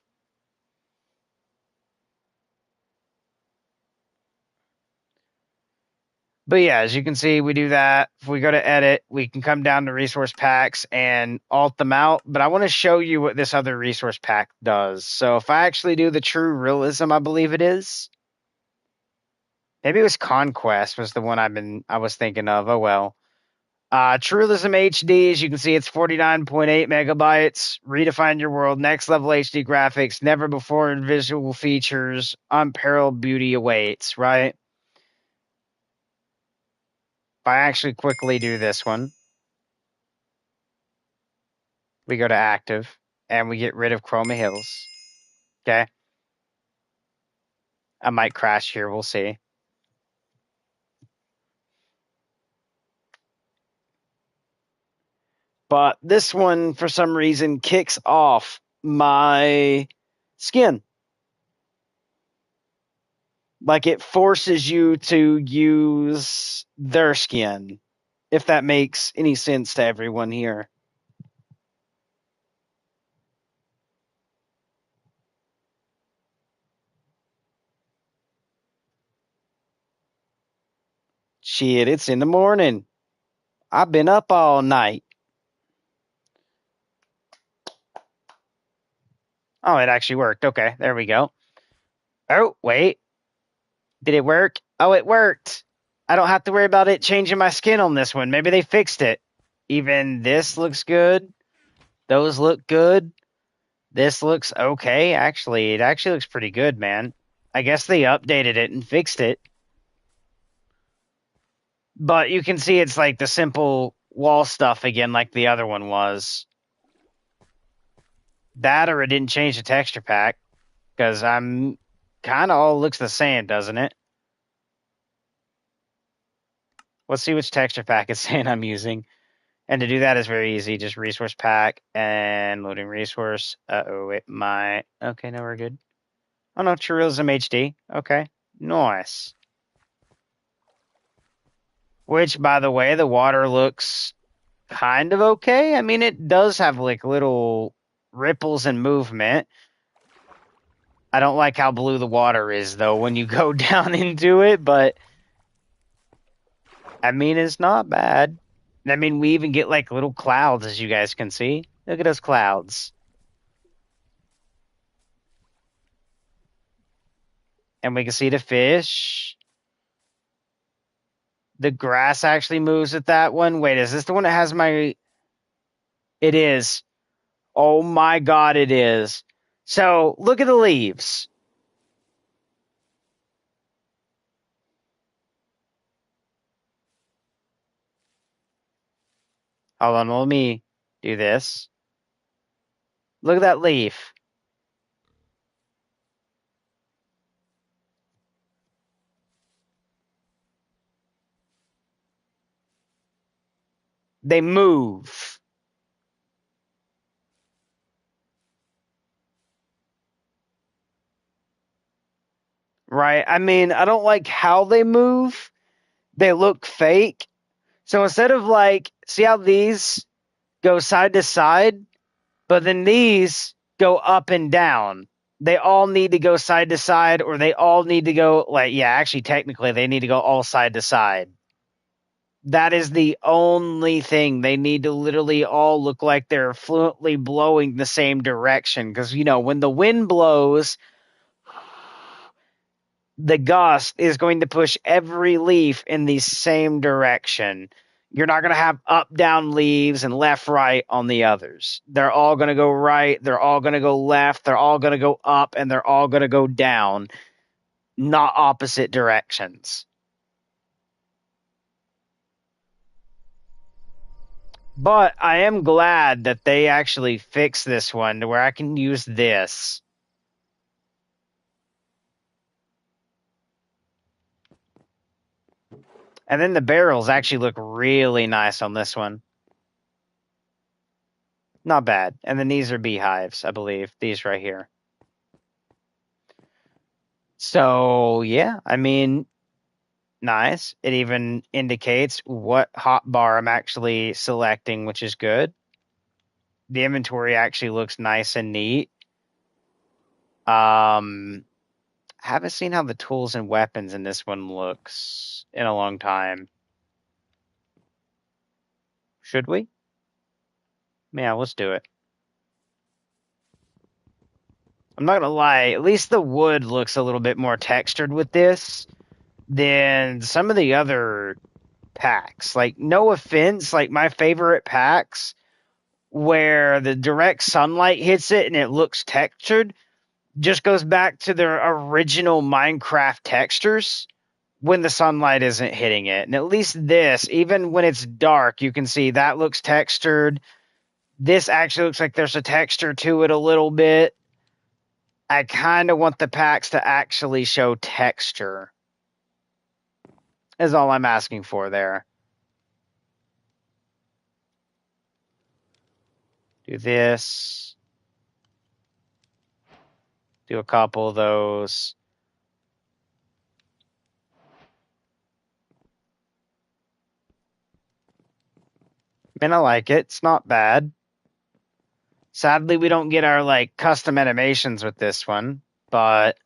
[SPEAKER 1] But yeah, as you can see, we do that. If we go to edit, we can come down to resource packs and alt them out. But I want to show you what this other resource pack does. So if I actually do the true realism, I believe it is. Maybe it was Conquest was the one I was thinking of. Oh well. True Realism HD, as you can see, it's 49.8 megabytes. Redefine your world, next level HD graphics, never before in visual features, unparalleled beauty awaits, right? If I actually quickly do this one, we go to active and we get rid of Chroma Hills. Okay. I might crash here. We'll see. But this one, for some reason, kicks off my skin. Like it forces you to use their skin, if that makes any sense to everyone here. Shit, it's in the morning. I've been up all night. Oh, it actually worked. Okay, there we go. Oh, wait. Did it work? Oh, it worked. I don't have to worry about it changing my skin on this one. Maybe they fixed it. Even this looks good. Those look good. This looks okay. Actually, it actually looks pretty good, man. I guess they updated it and fixed it. But you can see it's like the simple wall stuff again, like the other one was. That or it didn't change the texture pack, because I'm kind of all looks the same, doesn't it? Let's see which texture pack it's saying I'm using. And to do that is very easy. Just resource pack and loading resource. Uh-oh, it might. Okay, no, we're good. Oh, no, True Realism HD. Okay, nice. Which, by the way, the water looks kind of okay. I mean, it does have like little ripples and movement. I don't like how blue the water is, though, when you go down into it, but I mean, it's not bad. I mean, we even get like little clouds, as you guys can see. Look at those clouds. And we can see the fish. The grass actually moves with that one. Wait, is this the one that has my... It is. Oh my god, it is. So, look at the leaves. Hold on, let me do this. Look at that leaf. They move. Right? I mean, I don't like how they move. They look fake. So instead of like, see how these go side to side, but then these go up and down. They all need to go side to side, or they all need to go like, yeah, actually, technically, they need to go all side to side. That is the only thing. They need to literally all look like they're fluently blowing the same direction. Because, you know, when the wind blows, the gust is going to push every leaf in the same direction. You're not going to have up, down leaves and left, right on the others. They're all going to go right. They're all going to go left. They're all going to go up, and they're all going to go down, not opposite directions. But I am glad that they actually fixed this one to where I can use this. And then the barrels actually look really nice on this one. Not bad. And then these are beehives, I believe. These right here. So yeah, I mean, nice. It even indicates what hotbar I'm actually selecting, which is good. The inventory actually looks nice and neat. Haven't seen how the tools and weapons in this one looks in a long time. Should we? Yeah, let's do it. I'm not gonna lie, at least the wood looks a little bit more textured with this than some of the other packs. Like, no offense, like my favorite packs where the direct sunlight hits it and it looks textured just goes back to their original Minecraft textures when the sunlight isn't hitting it. And at least this, even when it's dark, you can see that looks textured. This actually looks like there's a texture to it a little bit. I kind of want the packs to actually show texture, is all I'm asking for there. Do this. Do a couple of those. And I like it. It's not bad. Sadly, we don't get our like custom animations with this one, but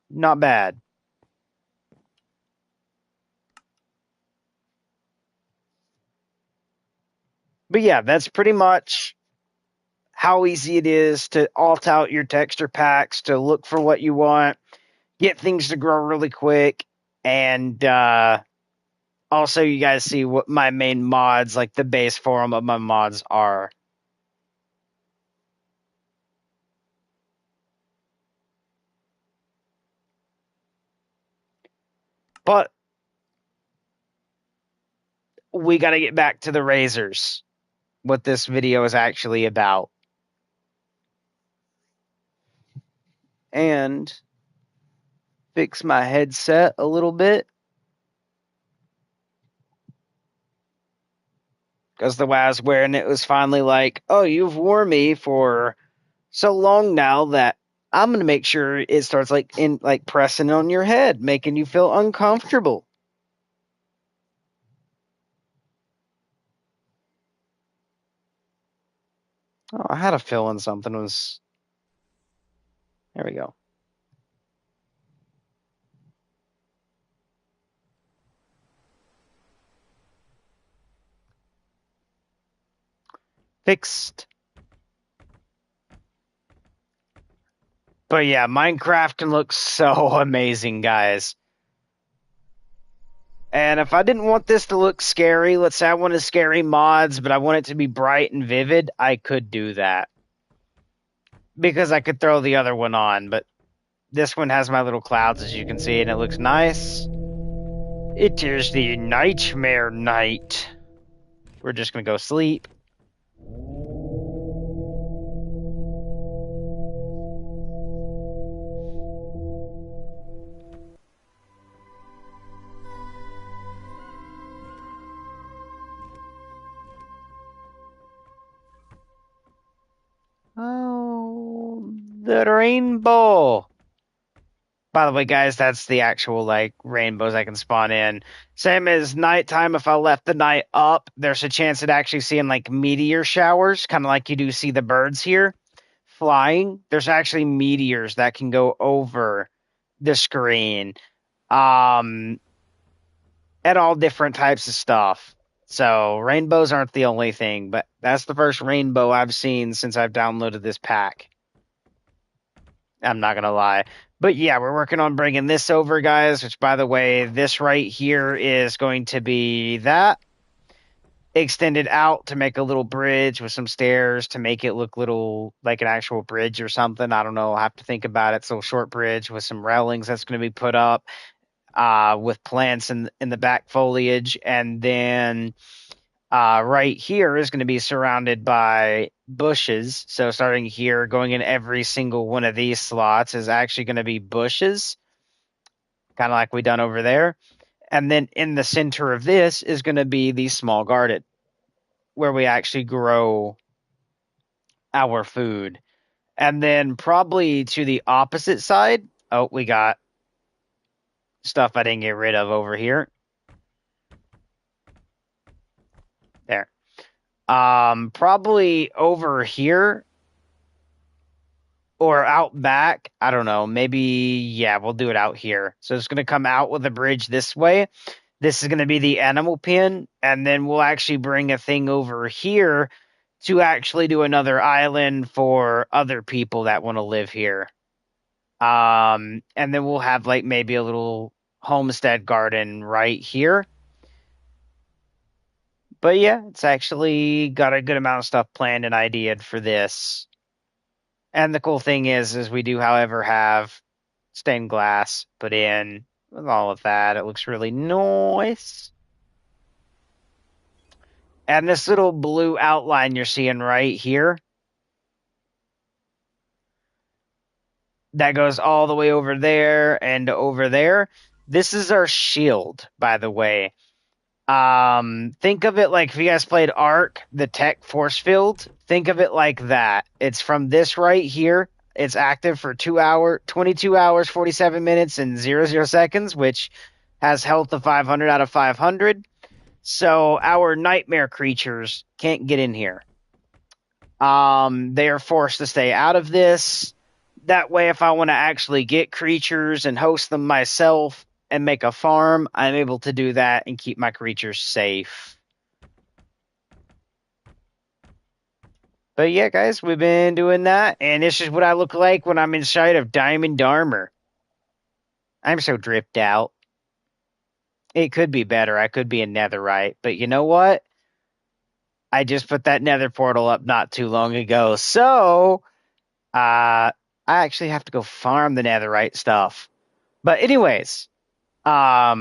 [SPEAKER 1] not bad. But yeah, that's pretty much how easy it is to alt out your texture packs, to look for what you want, get things to grow really quick, and also you guys see what my main mods, like the base form of my mods, are. But we got to get back to the razors, what this video is actually about. And fix my headset a little bit, because the way I was wearing it was finally like, oh, you've worn me for so long now that I'm gonna make sure it starts like pressing on your head, making you feel uncomfortable. Oh, I had a feeling something was. There we go. Fixed. But yeah, Minecraft can look so amazing, guys. And if I didn't want this to look scary, let's say I wanted scary mods, but I want it to be bright and vivid, I could do that. Because I could throw the other one on, but this one has my little clouds, as you can see, and it looks nice. It is the nightmare night. We're just gonna go sleep. Oh, the rainbow. By the way, guys, that's the actual like rainbows I can spawn in. Same as nighttime. If I left the night up, there's a chance at actually seeing like meteor showers, kind of like you do see the birds here flying. There's actually meteors that can go over the screen, and all different types of stuff. So rainbows aren't the only thing, but that's the first rainbow I've seen since I've downloaded this pack. I'm not gonna lie. But yeah, we're working on bringing this over, guys, which, by the way, this right here is going to be that extended out to make a little bridge with some stairs to make it look little like an actual bridge or something. I don't know. I'll have to think about it. It's a little short bridge with some railings that's going to be put up, with plants in the back foliage. And then right here is going to be surrounded by bushes. So starting here, going in every single one of these slots is actually going to be bushes, kind of like we done over there. And then in the center of this is going to be the small garden where we actually grow our food. And then probably to the opposite side Oh, we got stuff I didn't get rid of over here. There. Probably over here or out back. I don't know. Maybe, yeah, we'll do it out here. So it's going to come out with a bridge this way. This is going to be the animal pen. And then we'll actually bring a thing over here to actually do another island for other people that want to live here. And then we'll have like maybe a little homestead garden right here. But yeah, it's actually got a good amount of stuff planned and ideated for this. And the cool thing is we do, however, have stained glass put in with all of that. It looks really nice. And this little blue outline you're seeing right here, that goes all the way over there and over there. This is our shield, by the way. Think of it like if you guys played Ark, the tech force field, think of it like that. It's from this right here. It's active for 22 hours, 47 minutes, and 00 seconds, which has health of 500 out of 500. So our nightmare creatures can't get in here. They are forced to stay out of this. That way, if I want to actually get creatures and host them myself and make a farm, I'm able to do that and keep my creatures safe. But yeah, guys, we've been doing that, and this is what I look like when I'm inside of diamond armor. I'm so dripped out. It could be better. I could be a netherite, but you know what? I just put that nether portal up not too long ago, so I actually have to go farm the netherite stuff. But anyways, yeah,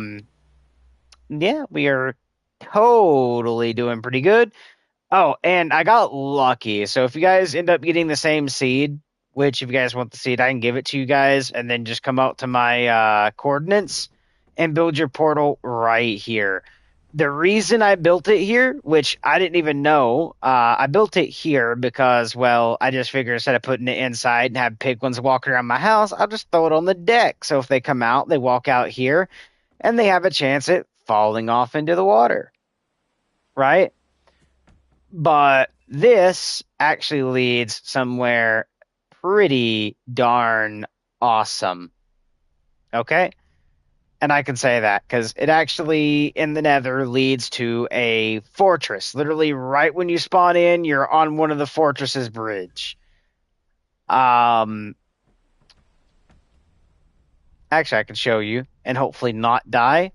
[SPEAKER 1] we are totally doing pretty good. Oh, and I got lucky. So if you guys end up getting the same seed, which if you guys want the seed, I can give it to you guys and then just come out to my coordinates and build your portal right here. The reason I built it here, which I didn't even know, I built it here because, well, I just figured instead of putting it inside and have piglins walking around my house, I'll just throw it on the deck. So if they come out, they walk out here and they have a chance at falling off into the water. Right? But this actually leads somewhere pretty darn awesome. Okay? And I can say that because it actually, in the nether, leads to a fortress. Literally, right when you spawn in, you're on one of the fortress's bridge. Actually, I can show you and hopefully not die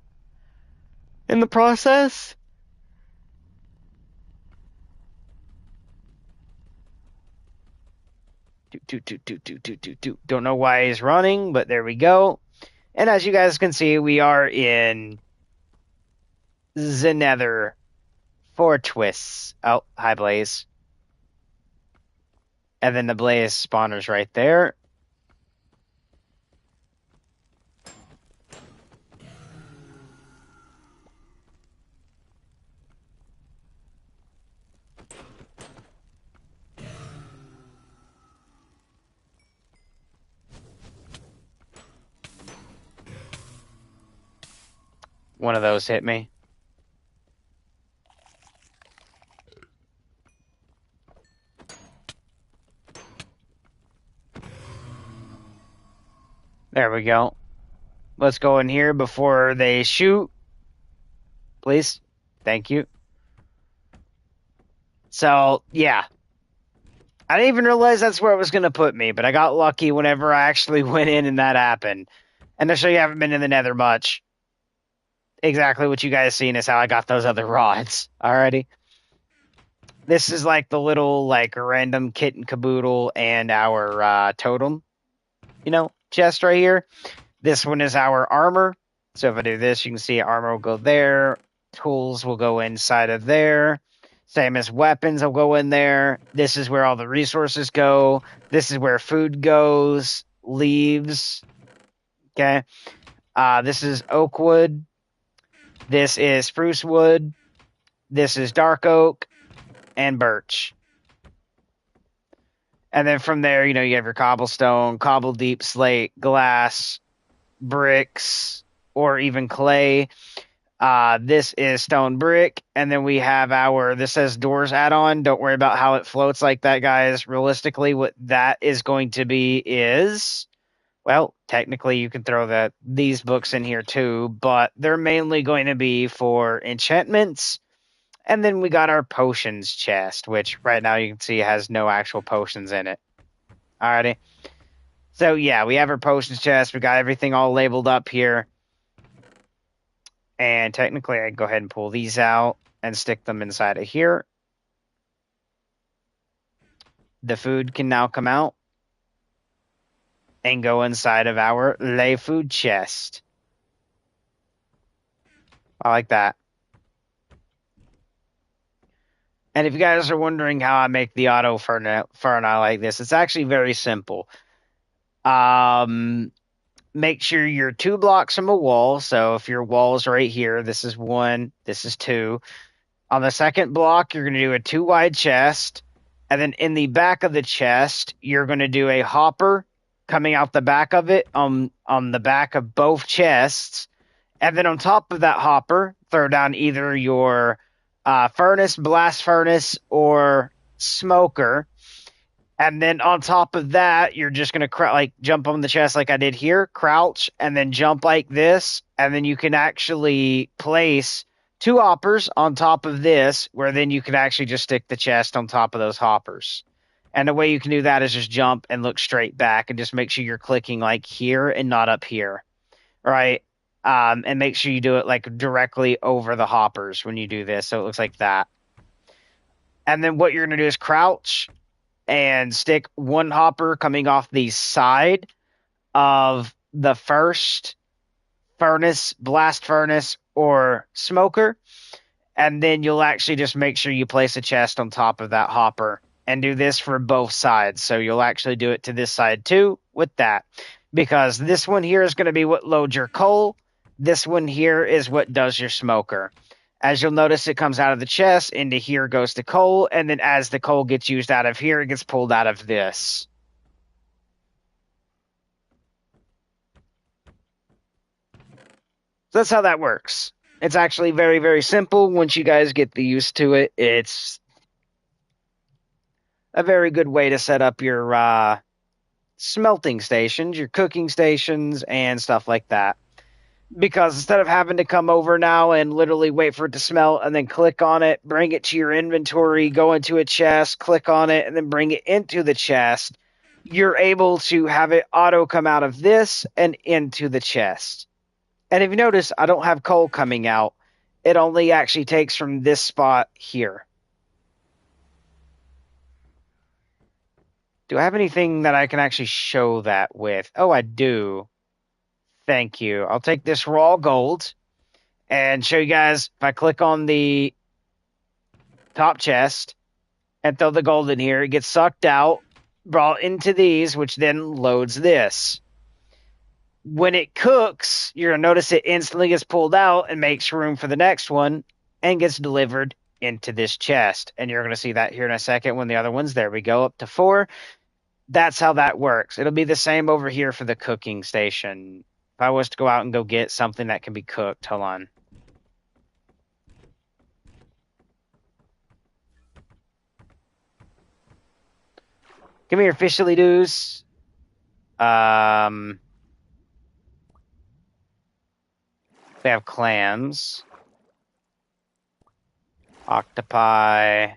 [SPEAKER 1] in the process. Don't know why he's running, but there we go. And as you guys can see, we are in the nether fortress. Oh, hi, Blaze. And then the Blaze spawner's right there. One of those hit me. There we go. Let's go in here before they shoot. Please. Thank you. So, yeah. I didn't even realize that's where it was going to put me, but I got lucky whenever I actually went in and that happened. And to show you I haven't been in the nether much, exactly what you guys seen is how I got those other rods. Alrighty. This is like the little like random kit and caboodle and our totem, chest right here. This one is our armor. So if I do this, you can see armor will go there. Tools will go inside of there. Same as weapons will go in there. This is where all the resources go. This is where food goes. Leaves. Okay. This is oak wood. This is spruce wood. This is dark oak and birch. And then from there, you have your cobblestone, cobble deep slate, glass, bricks, or even clay. This is stone brick. And then we have this says doors add-on. Don't worry about how it floats like that, guys. Realistically, what that is going to be is, well, technically you can throw these books in here too, but they're mainly going to be for enchantments. And then we got our potions chest, which right now you can see has no actual potions in it. Alrighty. So yeah, we have our potions chest. We got everything all labeled up here. And technically I can go ahead and pull these out and stick them inside of here. The food can now come out and go inside of our lay food chest. I like that. And if you guys are wondering how I make the auto furnace like this, it's actually very simple. Make sure you're 2 blocks from a wall. So if your wall is right here, this is 1, this is 2. On the second block, you're going to do a 2 wide chest. And then in the back of the chest, you're going to do a hopper coming out the back of it on the back of both chests. And then on top of that hopper, throw down either your furnace, blast furnace, or smoker. And then on top of that, you're just going to jump on the chest like I did here, crouch, and then jump like this. And then you can actually place 2 hoppers on top of this, where then you can actually just stick the chest on top of those hoppers. And the way you can do that is just jump and look straight back and just make sure you're clicking like here and not up here. Right? And make sure you do it like directly over the hoppers when you do this. So it looks like that. And then what you're going to do is crouch and stick 1 hopper coming off the side of the first furnace, blast furnace, or smoker. And then you'll actually just make sure you place a chest on top of that hopper and do this for both sides. So you'll actually do it to this side too with that. Because this one here is going to be what loads your coal. This one here is what does your smoker. As you'll notice, it comes out of the chest, into here goes the coal, and then as the coal gets used out of here, it gets pulled out of this. So that's how that works. It's actually very, very simple. Once you guys get the used to it, it's a very good way to set up your smelting stations, your cooking stations, and stuff like that. Because instead of having to come over now and literally wait for it to smelt and then click on it, bring it to your inventory, go into a chest, click on it, and then bring it into the chest, you're able to have it auto come out of this and into the chest. And if you notice, I don't have coal coming out. It only actually takes from this spot here. Do I have anything that I can actually show that with? Oh, I do. Thank you. I'll take this raw gold and show you guys. If I click on the top chest and throw the gold in here, it gets sucked out, brought into these, which then loads this. When it cooks, you're going to notice it instantly gets pulled out and makes room for the next one and gets delivered into this chest. And you're going to see that here in a second when the other one's there. We go up to 4. That's how that works. It'll be the same over here for the cooking station. If I was to go out and go get something that can be cooked, hold on. Come here, fishily doos. They have clams. Octopi.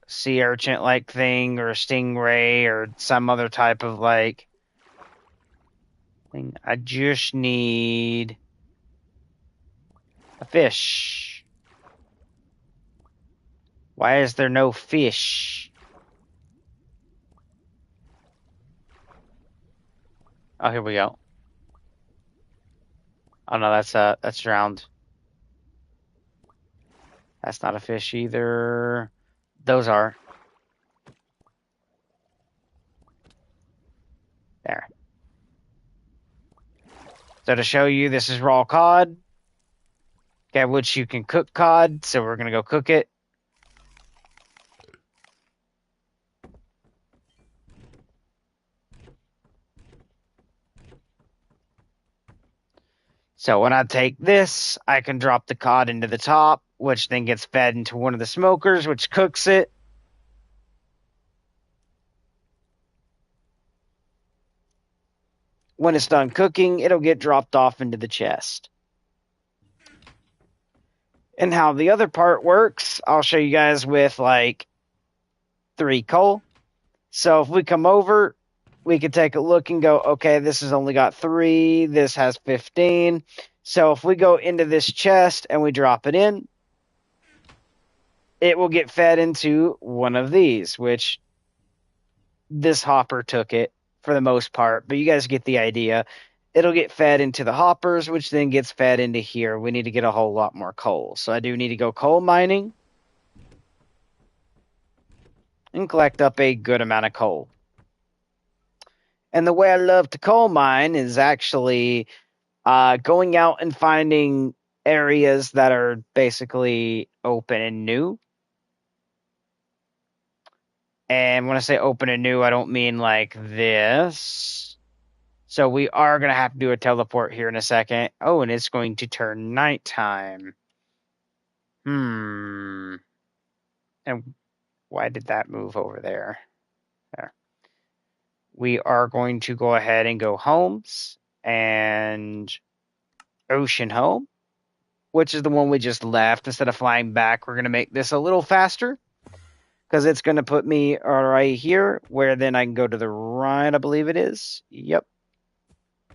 [SPEAKER 1] Sea urchin-like thing, or a stingray, or some other type of thing. I just need a fish. Why is there no fish? Oh, here we go. Oh no, that's drowned. That's not a fish either. Those are. There. So to show you, this is raw cod. Okay, which you can cook cod, so we're going to go cook it. So when I take this, I can drop the cod into the top, which then gets fed into one of the smokers, which cooks it. When it's done cooking, it'll get dropped off into the chest. And how the other part works, I'll show you guys with like 3 coal. So if we come over, we can take a look and go, okay, this has only got 3, this has 15. So if we go into this chest and we drop it in, it will get fed into one of these, which this hopper took it for the most part, but you guys get the idea. It'll get fed into the hoppers, which then gets fed into here. We need to get a whole lot more coal. So I do need to go coal mining and collect up a good amount of coal. And the way I love to coal mine is actually going out and finding areas that are basically open and new. And when I say open and new, I don't mean like this. So we are going to have to do a teleport here in a second. Oh, and it's going to turn nighttime. And why did that move over there? There. We are going to go ahead and go homes and ocean home, which is the one we just left. Instead of flying back, we're going to make this a little faster because it's going to put me right here where then I can go to the right, I believe it is. Yep.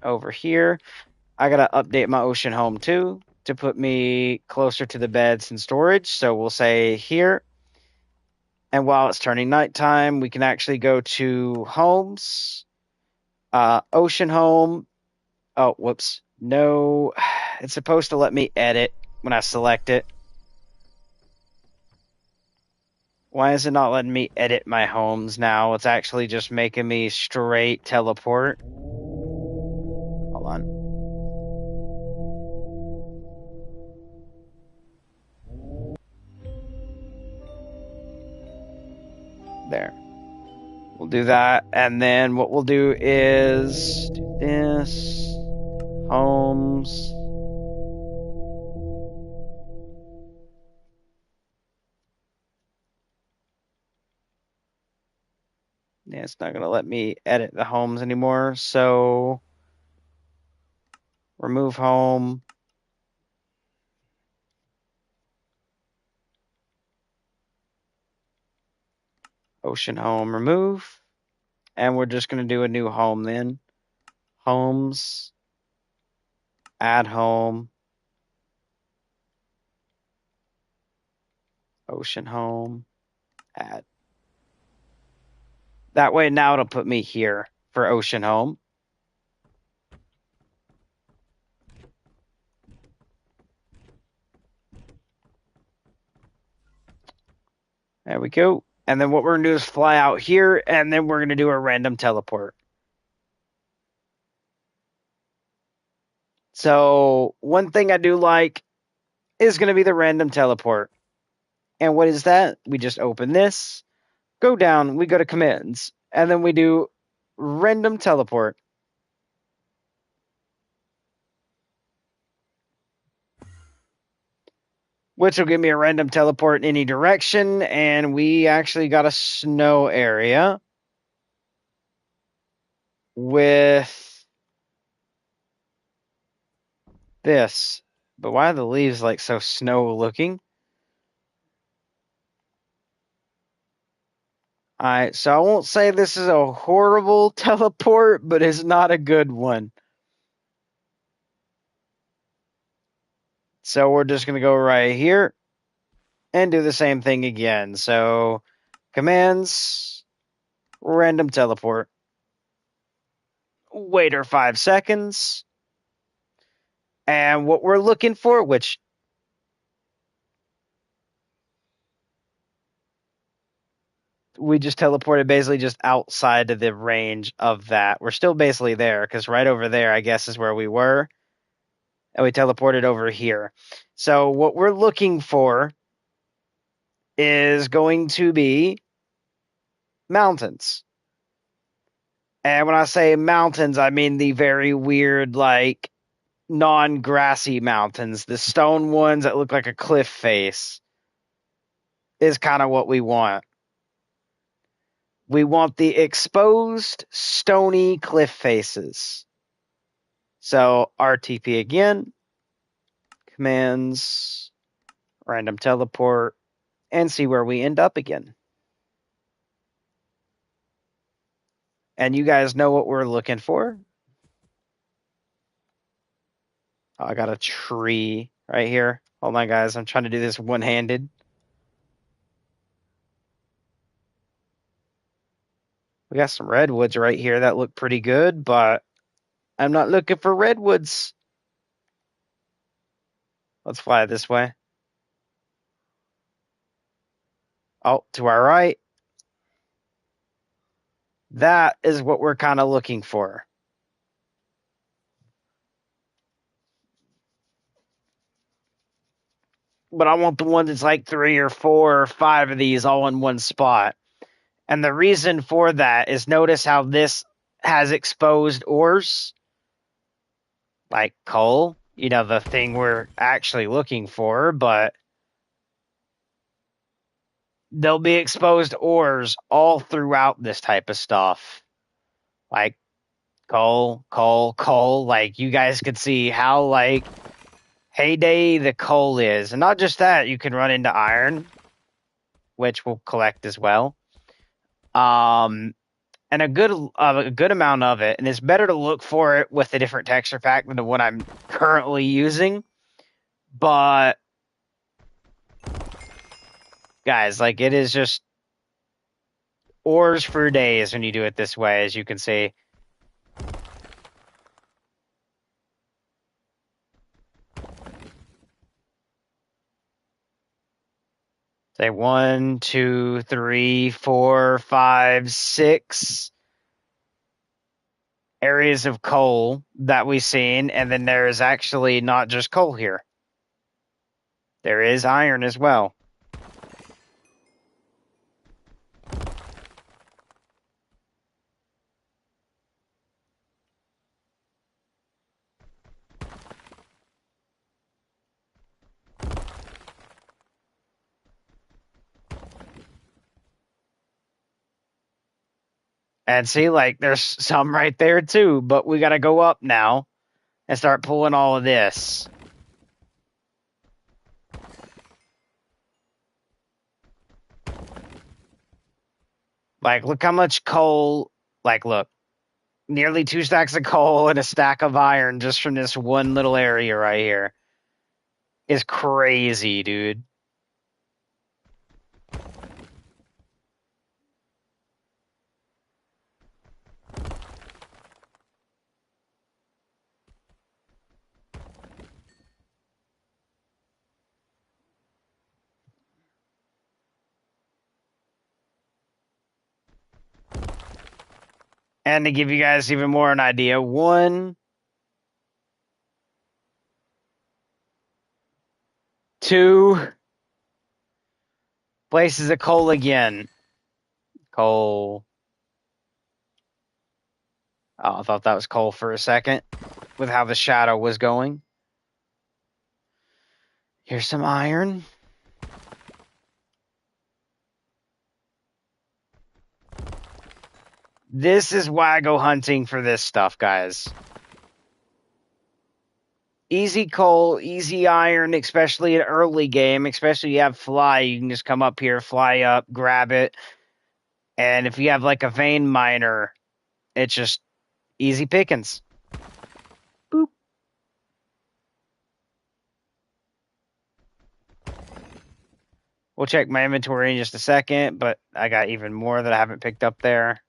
[SPEAKER 1] Over here. I got to update my ocean home too to put me closer to the beds and storage. So we'll say here. And while it's turning nighttime, we can actually go to homes, ocean home. Oh, whoops. No, it's supposed to let me edit when I select it. Why is it not letting me edit my homes now? It's actually just making me straight teleport. Hold on. There. We'll do that. And then what we'll do is do this. Homes. Yeah, it's not going to let me edit the homes anymore. So remove home. Ocean home, remove. And we're just going to do a new home then. Homes. Add home. Ocean home. Add. That way now it'll put me here for ocean home. There we go. And then what we're going to do is fly out here, and then we're going to do a random teleport. So one thing I do like is going to be the random teleport. And what is that? We just open this, go down, we go to commands, and then we do random teleport. Which will give me a random teleport in any direction, and we actually got a snow area with this. But why are the leaves like so snow looking? Alright, so I won't say this is a horrible teleport, but it's not a good one. So we're just going to go right here and do the same thing again. So commands, random teleport. Wait 5 seconds. And what we're looking for, which we just teleported basically just outside of the range of that. We're still basically there because right over there, I guess, is where we were. And we teleported over here. So what we're looking for is going to be mountains. And when I say mountains, I mean the very weird, like, non-grassy mountains, the stone ones that look like a cliff face, is kind of what we want. We want the exposed, stony cliff faces. So RTP again, commands, random teleport, and see where we end up again. And you guys know what we're looking for. Oh, I got a tree right here. Hold on, guys. I'm trying to do this one-handed. We got some redwoods right here that look pretty good, but I'm not looking for redwoods. Let's fly this way. Oh, to our right. That is what we're kind of looking for. But I want the one that's like 3 or 4 or 5 of these all in one spot. And the reason for that is notice how this has exposed ores, like coal, the thing we're actually looking for, but there'll be exposed ores all throughout this type of stuff. Like coal, coal, coal. Like you guys could see how heyday the coal is. And not just that, you can run into iron, which we'll collect as well. And a good amount of it, and it's better to look for it with a different texture pack than the one I'm currently using. But guys, it is just ores for days when you do it this way, as you can see. Say 1, 2, 3, 4, 5, 6 areas of coal that we've seen, and then there is actually not just coal here. There is iron as well. And see, there's some right there too, but we got to go up now and start pulling all of this. Look how much coal, look, nearly 2 stacks of coal and a stack of iron just from this one little area right here. Is crazy, dude. And to give you guys even more an idea, 1, 2 places of coal again. Coal. Oh, I thought that was coal for a second with how the shadow was going. Here's some iron. This is why I go hunting for this stuff, guys. Easy coal, easy iron, especially in early game, especially if you have fly, you can just come up here, fly up, grab it. And if you have a vein miner, it's just easy pickings. Boop. We'll check my inventory in just a second, but I got even more that I haven't picked up there.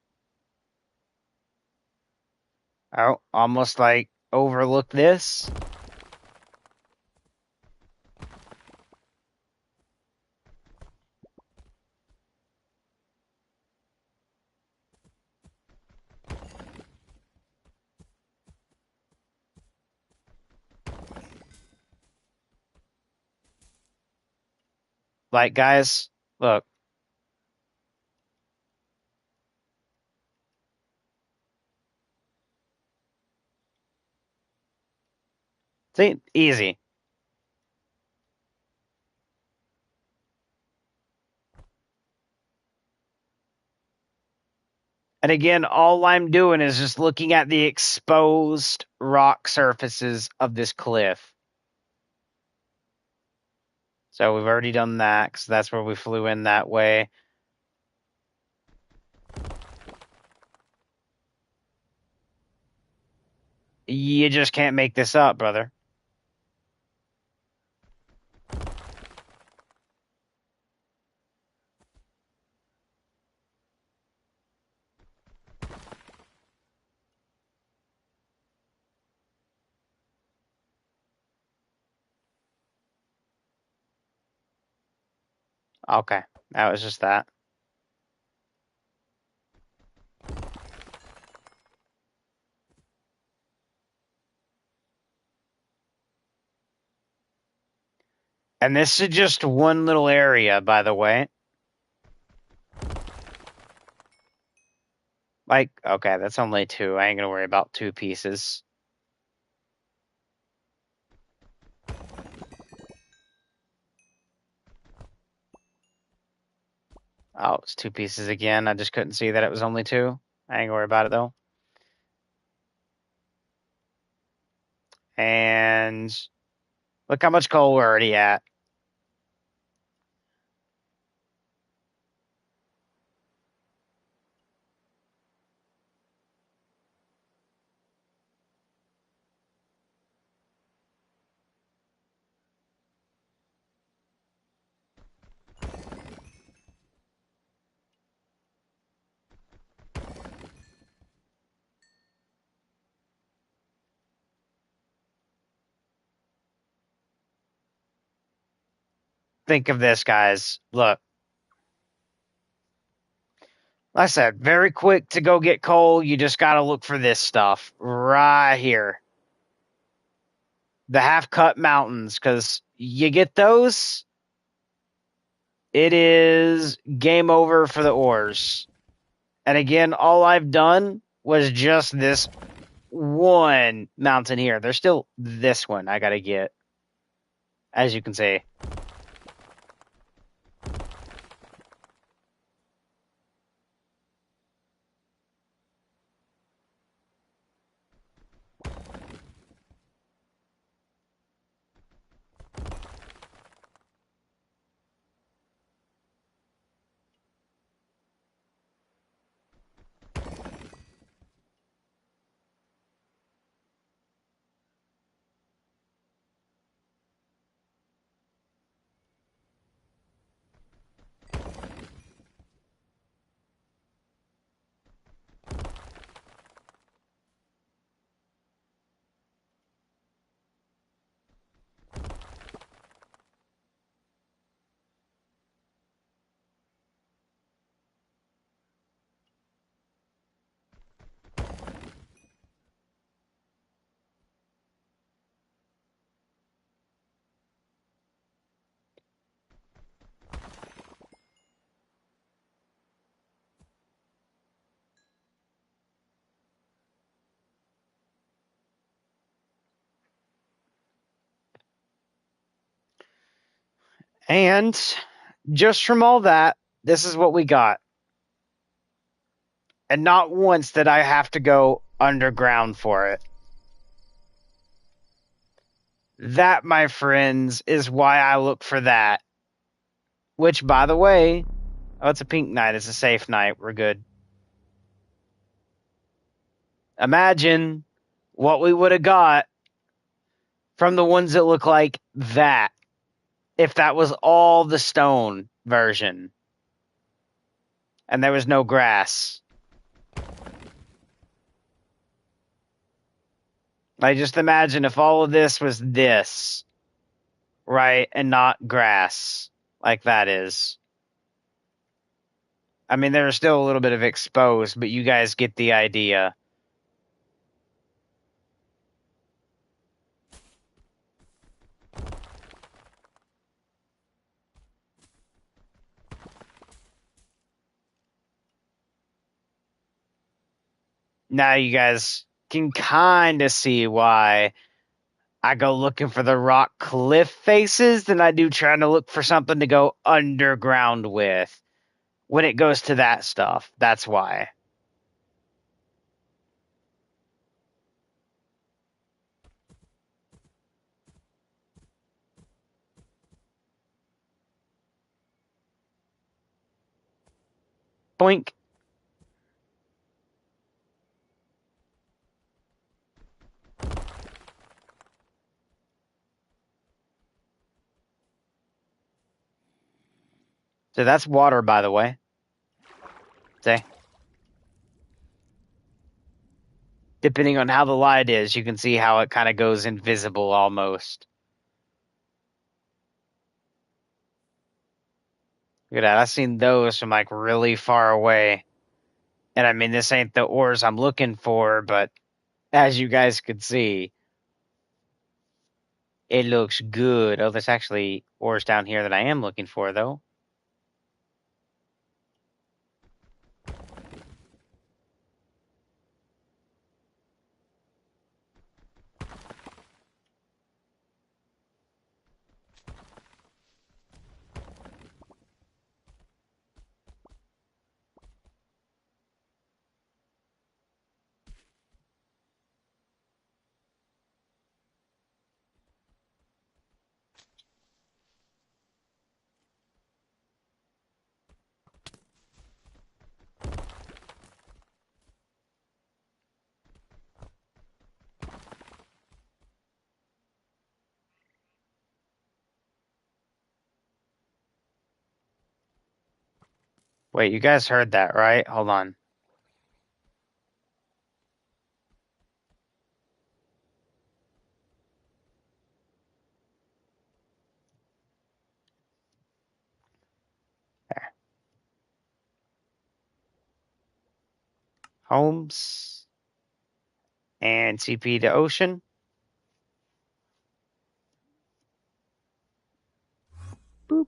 [SPEAKER 1] Oh, almost overlook this. Guys, look. See? Easy. And again, all I'm doing is just looking at the exposed rock surfaces of this cliff. So we've already done that, because that's where we flew in that way. You just can't make this up, brother. Okay, that was just that. And this is just one little area, by the way. Like, okay, that's only two. I ain't gonna worry about two pieces. Oh, it's two pieces again. I just couldn't see that it was only two. I ain't gonna worry about it, though. And look how much coal we're already at. Think of this, guys. Look. Like I said, very quick to go get coal. You just gotta look for this stuff right here. The half-cut mountains, because you get those, it is game over for the ores. And again, all I've done was just this one mountain here. There's still this one I gotta get, as you can see. And just from all that, this is what we got. And not once did I have to go underground for it. That, my friends, is why I look for that. Which, by the way, oh, it's a pink night. It's a safe night. We're good. Imagine what we would have got from the ones that look like that if that was all the stone version and there was no grass. Like, just imagine if all of this was this, right, and not grass like that is. I mean, there's still a little bit of exposed, but you guys get the idea. Now you guys can kind of see why I go looking for the rock cliff faces than I do trying to look for something to go underground with. When it goes to that stuff, that's why. Boink. So that's water, by the way. See? Depending on how the light is, you can see how it kind of goes invisible almost. Look at that. I've seen those from like really far away. And I mean, this ain't the ores I'm looking for, but as you guys could see, it looks good. Oh, there's actually ores down here that I am looking for, though. Wait, you guys heard that, right? Hold on. There. Homes and CP to ocean. Boop.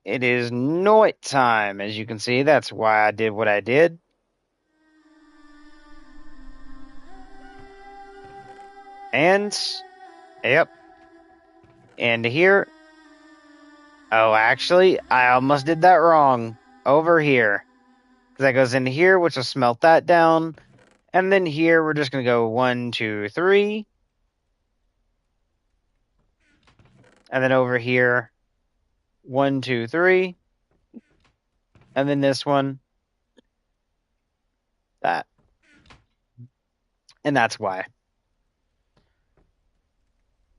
[SPEAKER 1] It is night time, as you can see. That's why I did what I did. And, yep. And here. Oh, actually, I almost did that wrong. Over here. Because that goes into here, which will smelt that down. And then here, we're just going to go 1, 2, 3. And then over here, 1, 2, 3. And then this one. That. And that's why.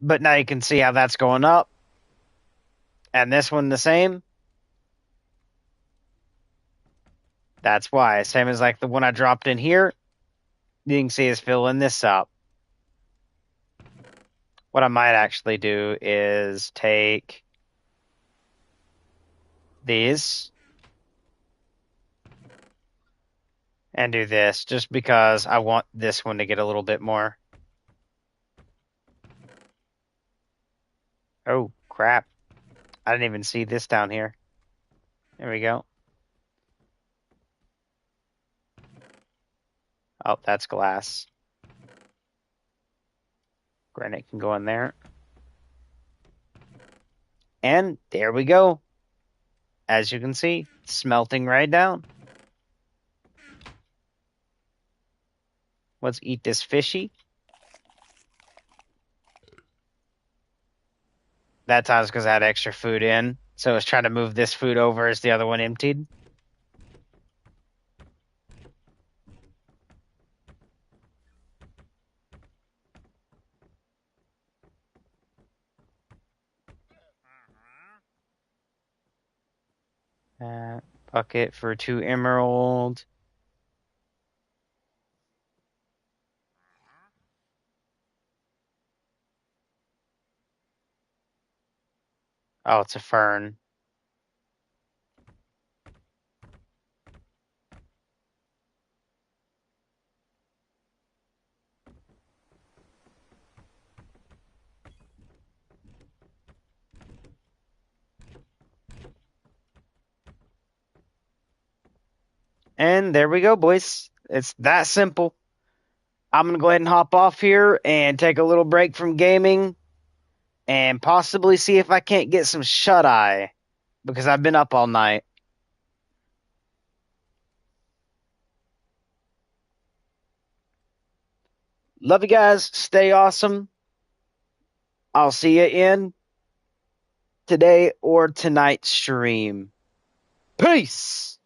[SPEAKER 1] But now you can see how that's going up. And this one the same. That's why. Same as like the one I dropped in here. You can see is filling this up. What I might actually do is take these and do this just because I want this one to get a little bit more. Oh, crap. I didn't even see this down here. There we go. Oh, that's glass. Granite can go in there. And there we go. As you can see, smelting right down. Let's eat this fishy. That time's because I had extra food in. So I was trying to move this food over as the other one emptied. Bucket for 2 emerald. Oh, it's a fern. And there we go, boys. It's that simple. I'm going to go ahead and hop off here and take a little break from gaming and possibly see if I can't get some shut eye because I've been up all night. Love you guys. Stay awesome. I'll see you in today or tonight's stream. Peace.